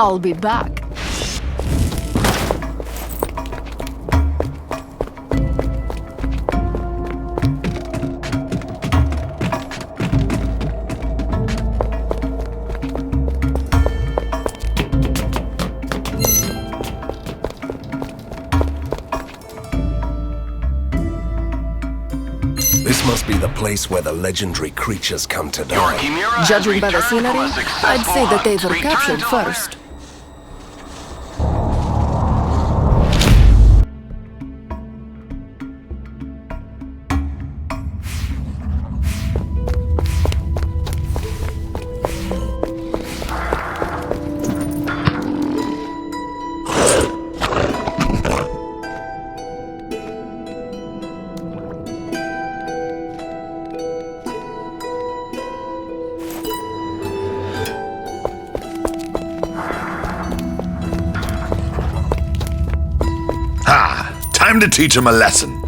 I'll be back. This must be the place where the legendary creatures come to die. Judging by the scenery, I'd say that they were captured first. Time to teach him a lesson.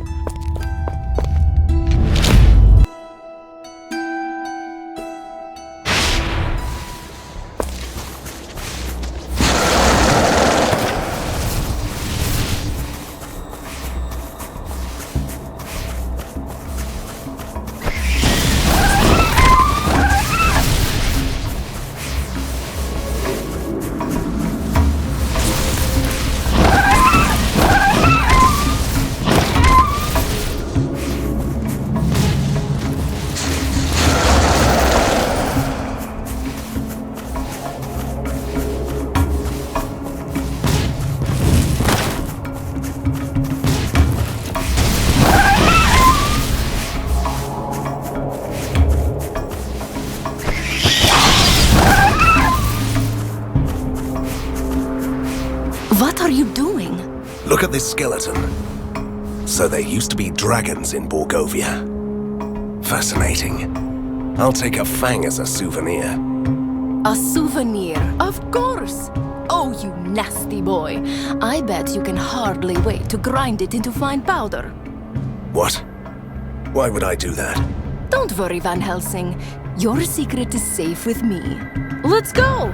What are you doing? Look at this skeleton. So there used to be dragons in Borgovia. Fascinating. I'll take a fang as a souvenir. A souvenir, of course. Oh, you nasty boy. I bet you can hardly wait to grind it into fine powder. What? Why would I do that? Don't worry, Van Helsing. Your secret is safe with me. Let's go!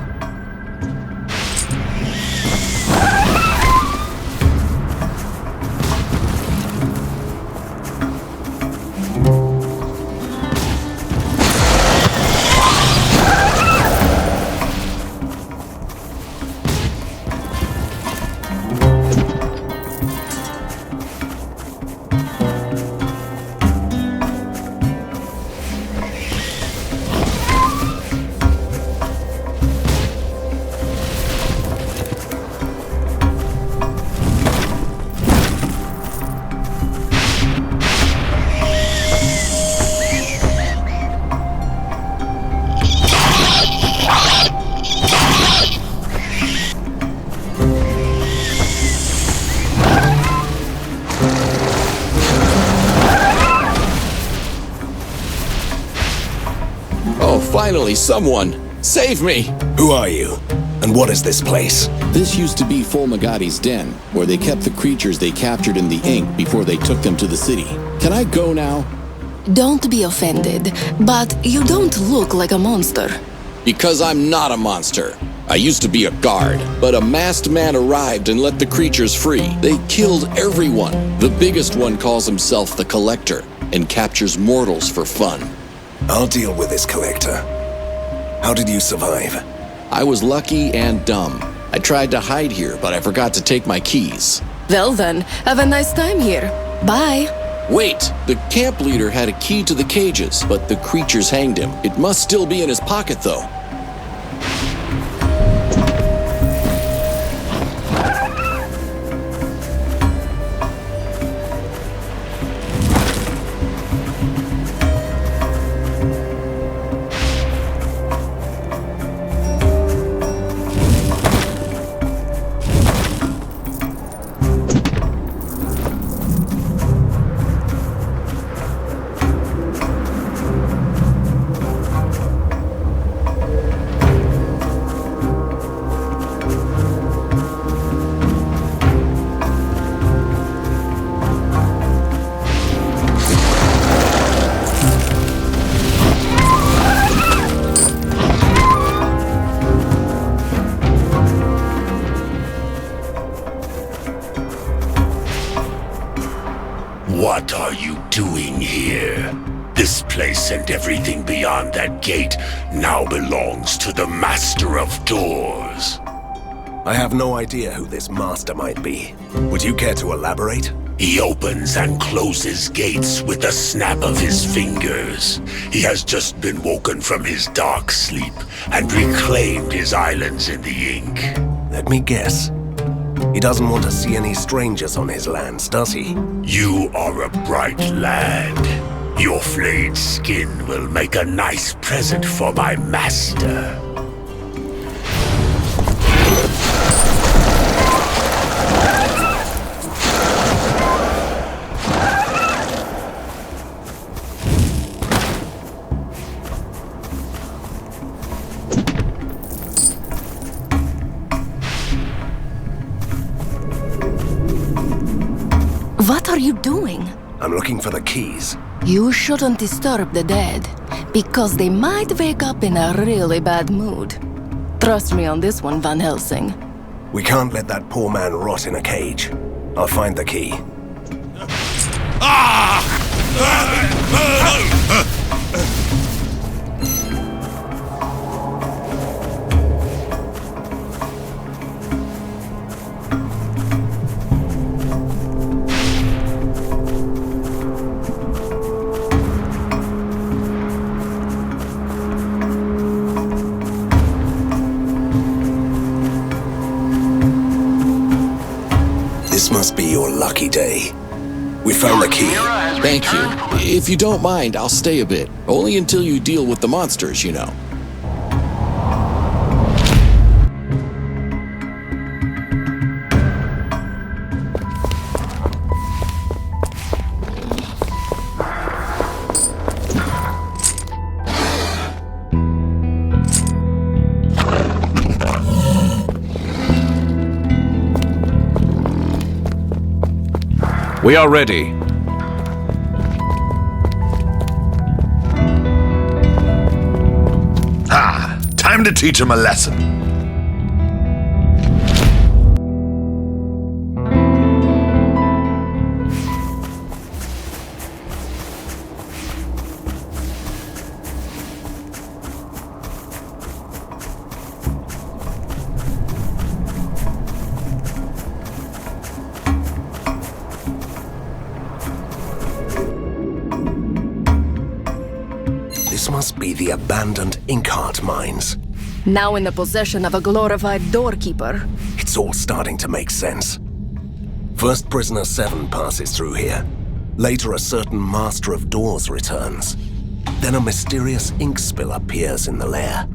Finally, someone! Save me! Who are you? And what is this place? This used to be Fulmagotti's den, where they kept the creatures they captured in the ink before they took them to the city. Can I go now? Don't be offended, but you don't look like a monster. Because I'm not a monster. I used to be a guard, but a masked man arrived and let the creatures free. They killed everyone. The biggest one calls himself the Collector and captures mortals for fun. I'll deal with this Collector. How did you survive? I was lucky and dumb. I tried to hide here, but I forgot to take my keys. Well then, have a nice time here. Bye. Wait! The camp leader had a key to the cages, but the creatures hanged him. It must still be in his pocket, though. What are you doing here? This place and everything beyond that gate now belongs to the Master of Doors. I have no idea who this master might be. Would you care to elaborate? He opens and closes gates with the snap of his fingers. He has just been woken from his dark sleep and reclaimed his islands in the ink. Let me guess. He doesn't want to see any strangers on his lands, does he? You are a bright lad. Your flayed skin will make a nice present for my master. What are you doing? I'm looking for the keys. You shouldn't disturb the dead, because they might wake up in a really bad mood. Trust me on this one, Van Helsing. We can't let that poor man rot in a cage. I'll find the key. This must be your lucky day. We found the key. Thank you. If you don't mind, I'll stay a bit. Only until you deal with the monsters, you know. We are ready. Time to teach him a lesson. This must be the abandoned Inkheart mines. Now in the possession of a glorified doorkeeper. It's all starting to make sense. First Prisoner 7 passes through here. Later a certain Master of Doors returns. Then a mysterious ink spill appears in the lair.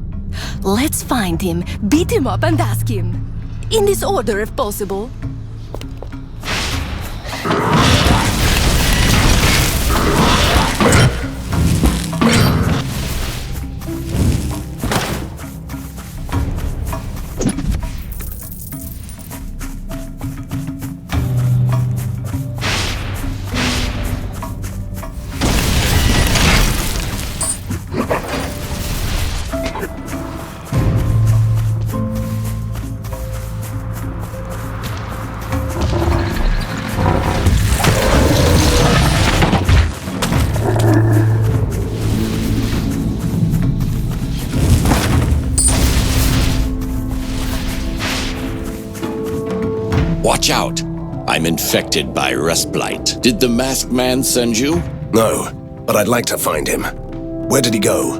Let's find him, beat him up and ask him. In this order if possible. Watch out! I'm infected by rust blight. Did the masked man send you? No, but I'd like to find him. Where did he go?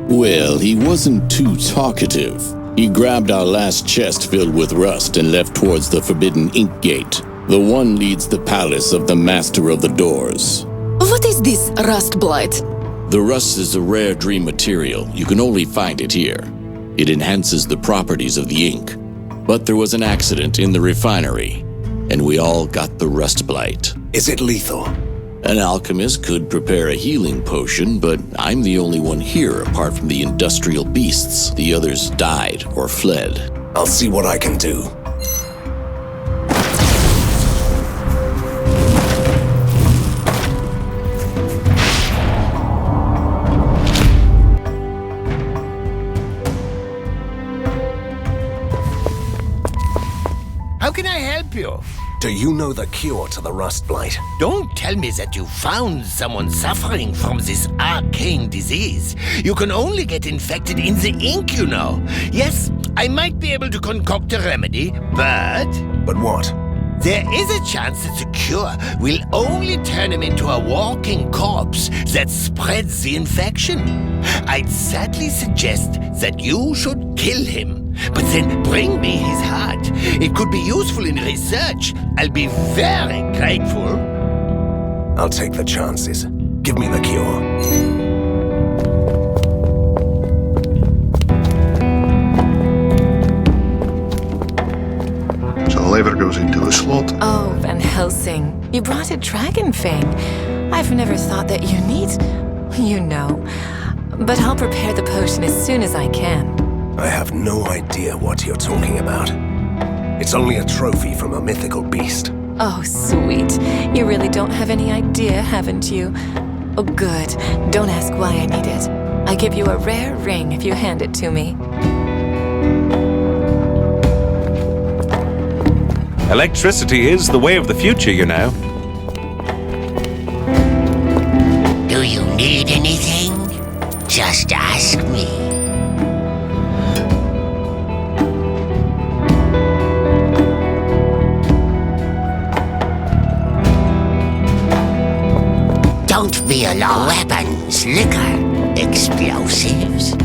Well, he wasn't too talkative. He grabbed our last chest filled with rust and left towards the forbidden ink gate. The one leads the palace of the Master of the Doors. What is this rust blight? The rust is a rare dream material. You can only find it here. It enhances the properties of the ink. But there was an accident in the refinery, and we all got the rust blight. Is it lethal? An alchemist could prepare a healing potion, but I'm the only one here apart from the industrial beasts. The others died or fled. I'll see what I can do. How can I help you? Do you know the cure to the rust blight? Don't tell me that you found someone suffering from this arcane disease. You can only get infected in the ink, you know. Yes, I might be able to concoct a remedy, but... But what? There is a chance that the cure will only turn him into a walking corpse that spreads the infection. I'd sadly suggest that you should kill him. But then bring me his heart. It could be useful in research. I'll be very grateful. I'll take the chances. Give me the cure. So the lever goes into the slot. Oh, Van Helsing, you brought a dragon fang. I've never thought that you need... you know. But I'll prepare the potion as soon as I can. I have no idea what you're talking about. It's only a trophy from a mythical beast. Oh, sweet. You really don't have any idea, haven't you? Oh, good. Don't ask why I need it. I give you a rare ring if you hand it to me. Electricity is the way of the future, you know. Do you need anything? Just ask me. Don't be alone. Weapons, liquor, explosives.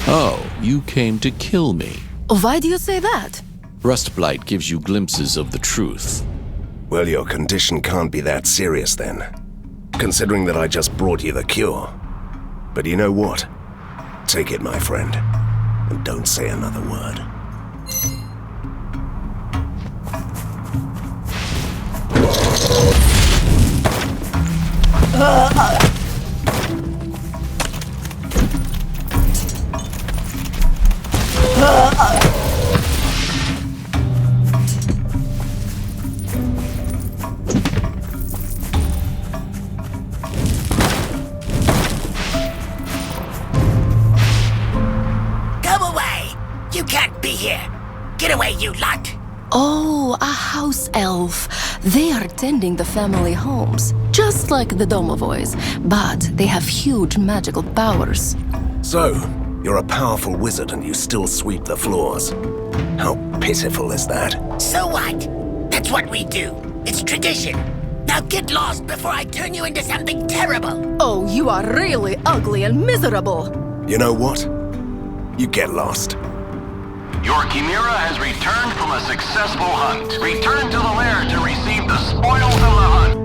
Oh, you came to kill me. Why do you say that? Rustblight gives you glimpses of the truth. Well, your condition can't be that serious then, considering that I just brought you the cure. But you know what? Take it, my friend, and don't say another word. Go away! You can't be here! Get away, you lot! Oh, a house elf. They are tending the family homes, just like the Domovoys, but they have huge magical powers. So, you're a powerful wizard and you still sweep the floors. How pitiful is that? So what? That's what we do. It's tradition. Now get lost before I turn you into something terrible. Oh, you are really ugly and miserable. You know what? You get lost. Your chimera has returned from a successful hunt. Return to the lair to receive the spoils of the hunt.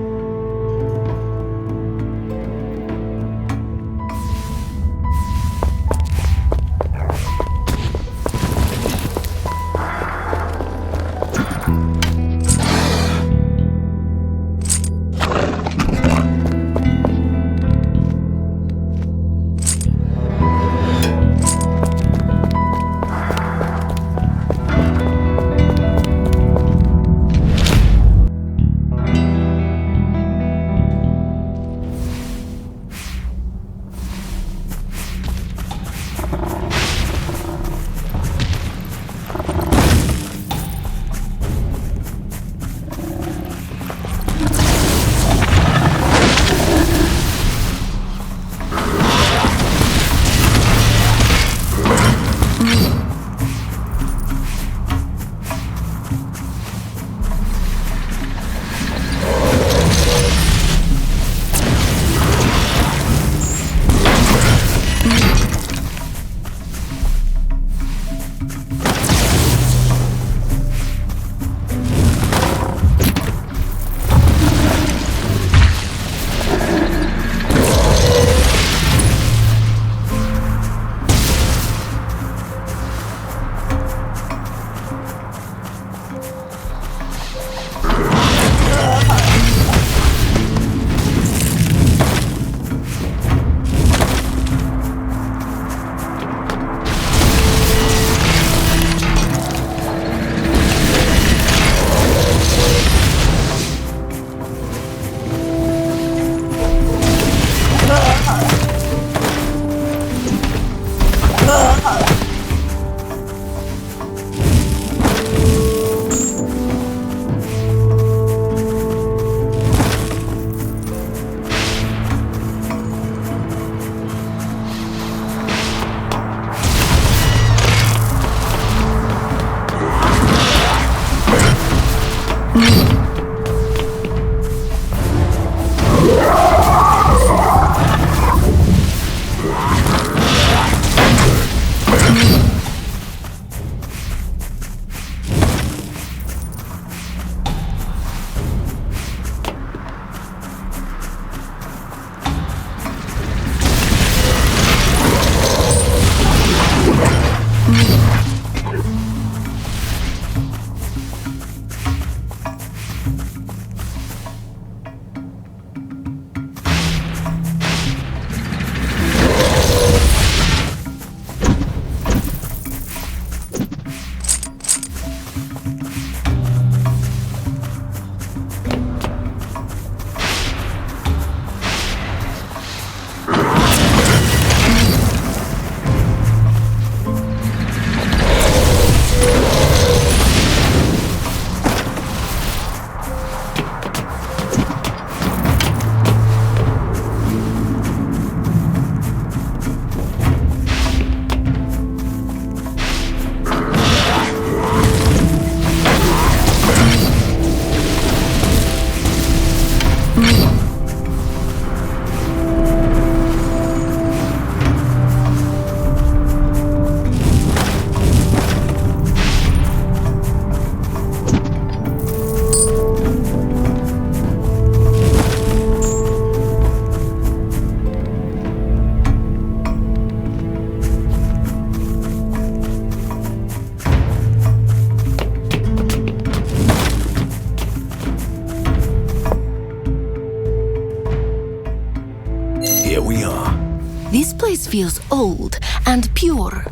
feels old and pure.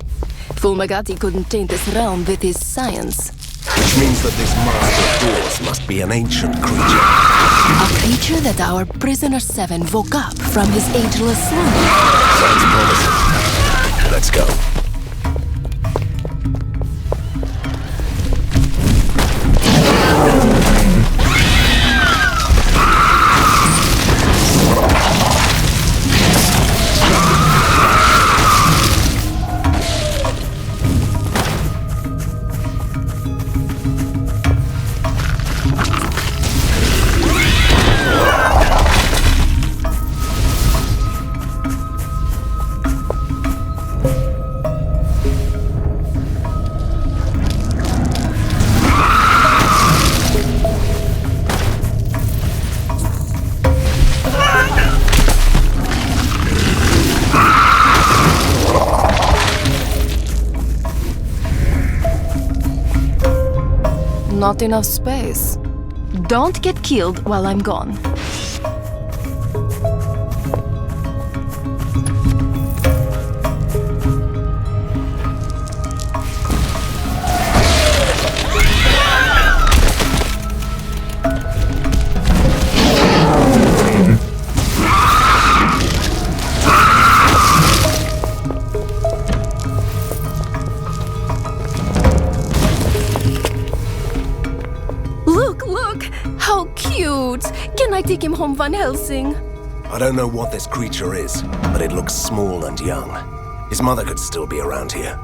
Fulmagati couldn't taint this realm with his science. Which means that this master of doors must be an ancient creature. A creature that our prisoner Seven woke up from his ageless slumber. Sounds promising. Let's go. Not enough space. Don't get killed while I'm gone. Can I take him home, Van Helsing? I don't know what this creature is, but it looks small and young. His mother could still be around here.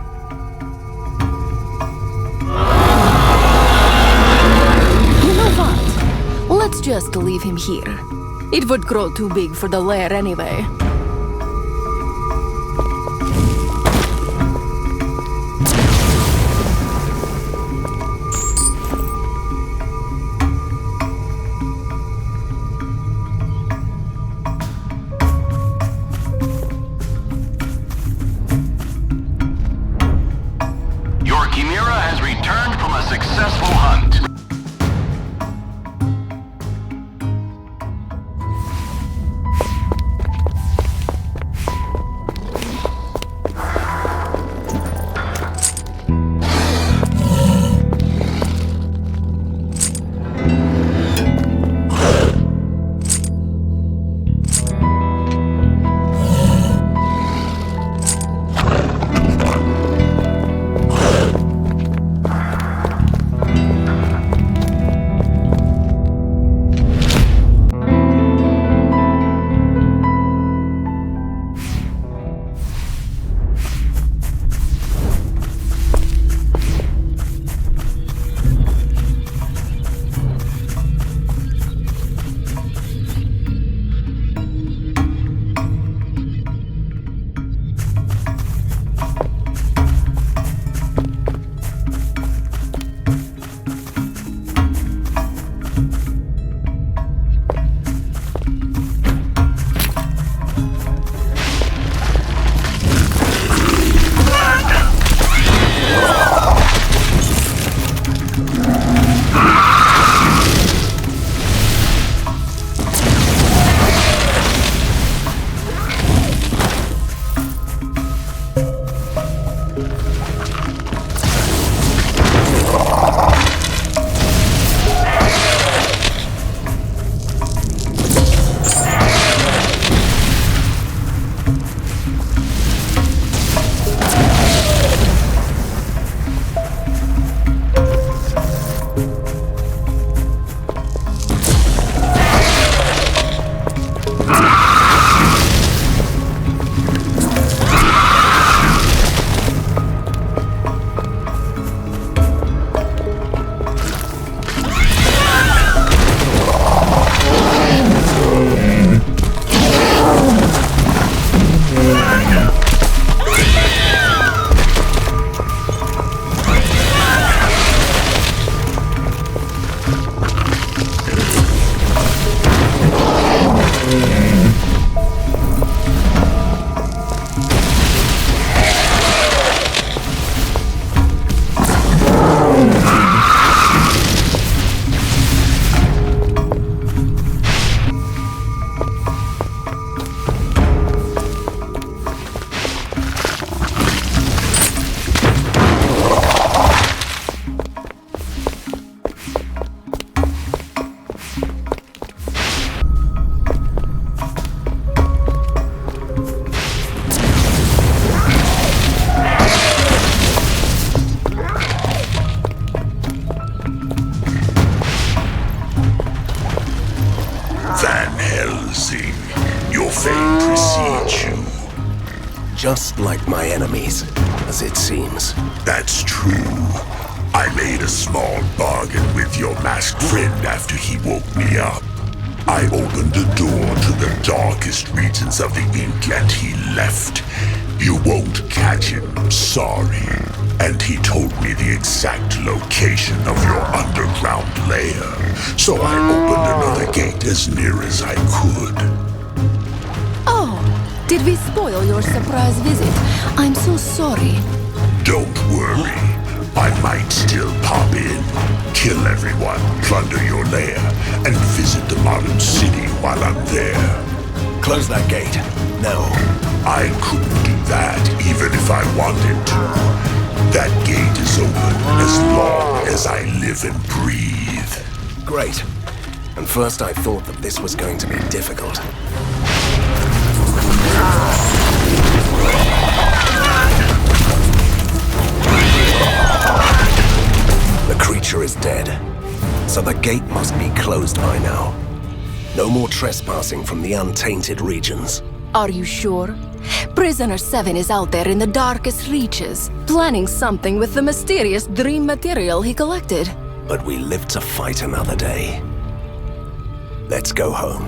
You know what? Let's just leave him here. It would grow too big for the lair anyway. protect my enemies, as it seems. That's true. I made a small bargain with your masked friend after he woke me up. I opened a door to the darkest regions of the ink and he left. You won't catch him, sorry. And he told me the exact location of your underground lair. So I opened another gate as near as I could. Oh, did we spoil your surprise visit? I'm so sorry. Don't worry. I might still pop in, kill everyone, plunder your lair, and visit the modern city while I'm there. Close that gate, now. I couldn't do that even if I wanted to. That gate is open as long as I live and breathe. Great. And first I thought that this was going to be difficult. The creature is dead, so the gate must be closed by now. No more trespassing from the untainted regions. Are you sure? Prisoner 7 is out there in the darkest reaches, planning something with the mysterious dream material he collected. But we live to fight another day. Let's go home.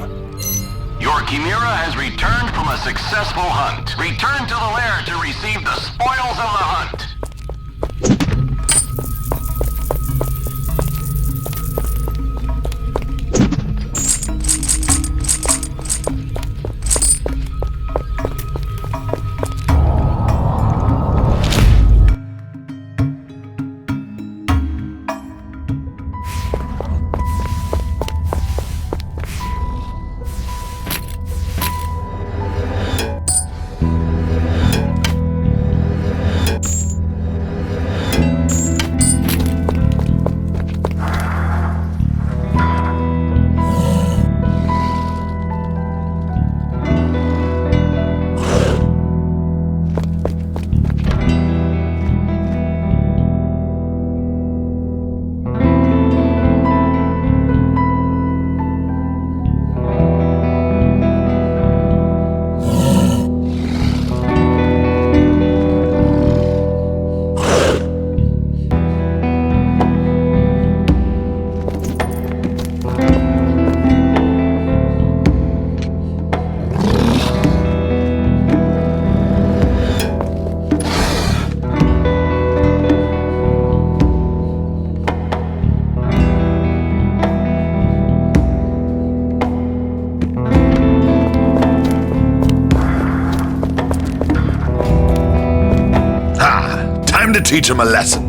Your chimera has returned from a successful hunt. Return to the lair to receive the spoils of the hunt. To teach him a lesson.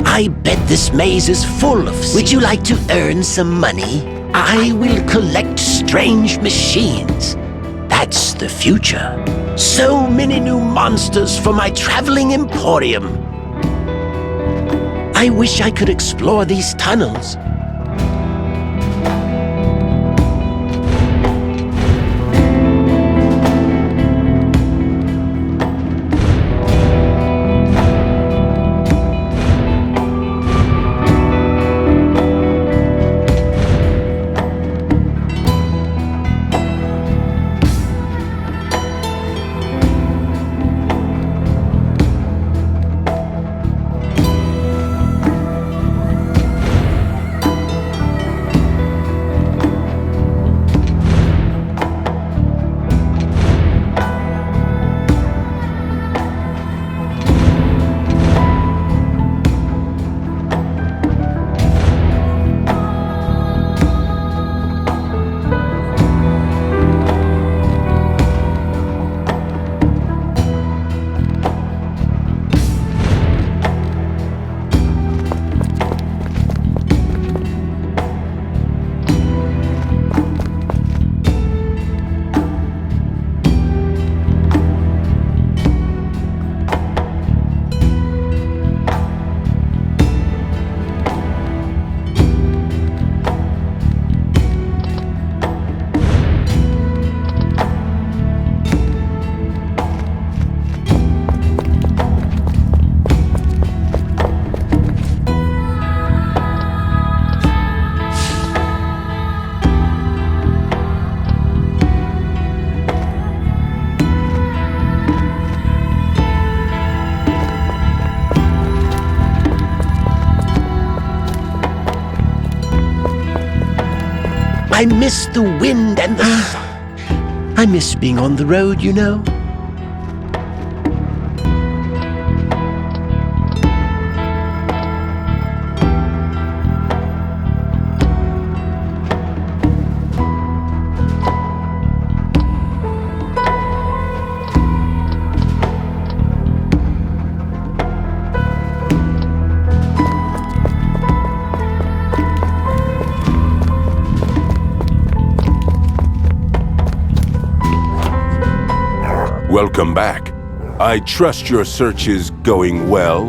I bet this maze is full of... Would you like to earn some money? I will collect strange machines. That's the future. So many new monsters for my traveling emporium. I wish I could explore these tunnels. I miss the wind and the sun. I miss being on the road, you know. Welcome back. I trust your search is going well?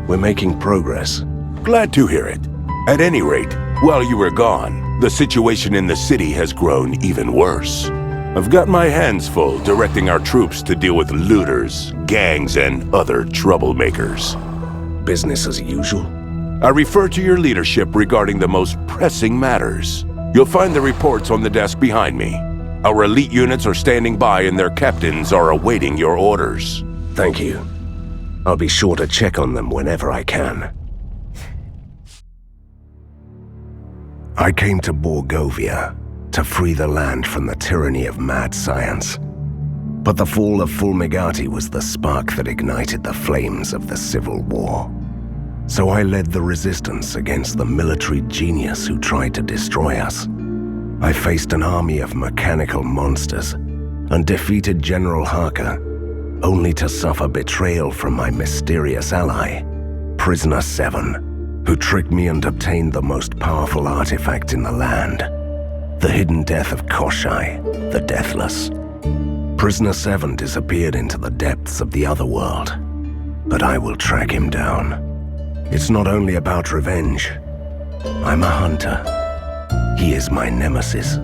We're making progress. Glad to hear it. At any rate, while you were gone, the situation in the city has grown even worse. I've got my hands full directing our troops to deal with looters, gangs, and other troublemakers. Business as usual? I refer to your leadership regarding the most pressing matters. You'll find the reports on the desk behind me. Our elite units are standing by and their captains are awaiting your orders. Thank you. I'll be sure to check on them whenever I can. I came to Borgovia to free the land from the tyranny of mad science. But the fall of Fulmigati was the spark that ignited the flames of the Civil War. So I led the resistance against the military genius who tried to destroy us. I faced an army of mechanical monsters and defeated General Harker, only to suffer betrayal from my mysterious ally, Prisoner 7, who tricked me and obtained the most powerful artifact in the land, the hidden death of Koshai, the Deathless. Prisoner 7 disappeared into the depths of the otherworld, but I will track him down. It's not only about revenge. I'm a hunter. He is my nemesis,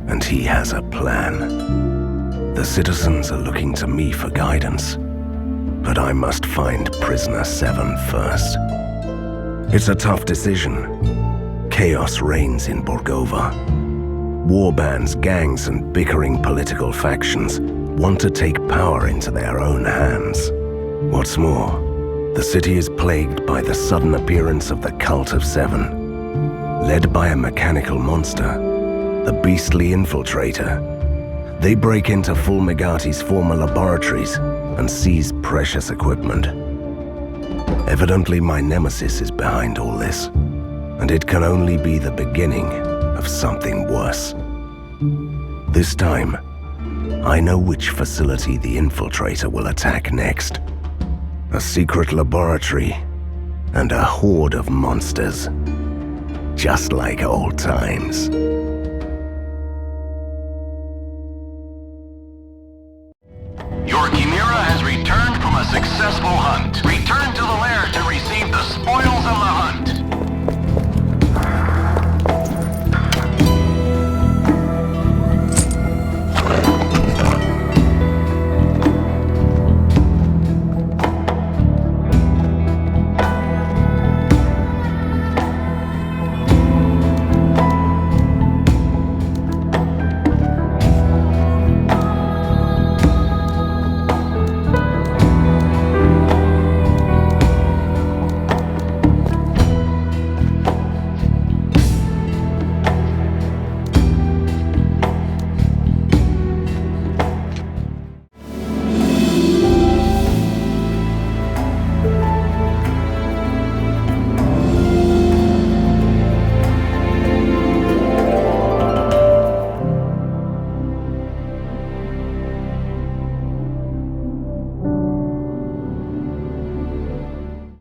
and he has a plan. The citizens are looking to me for guidance, but I must find Prisoner 7 first. It's a tough decision. Chaos reigns in Borgova. Warbands, gangs, and bickering political factions want to take power into their own hands. What's more, the city is plagued by the sudden appearance of the Cult of Seven. Led by a mechanical monster, the beastly infiltrator. They break into Fulmigati's former laboratories and seize precious equipment. Evidently my nemesis is behind all this, and it can only be the beginning of something worse. This time, I know which facility the infiltrator will attack next. A secret laboratory and a horde of monsters. Just like old times. Your chimera has returned from a successful hunt.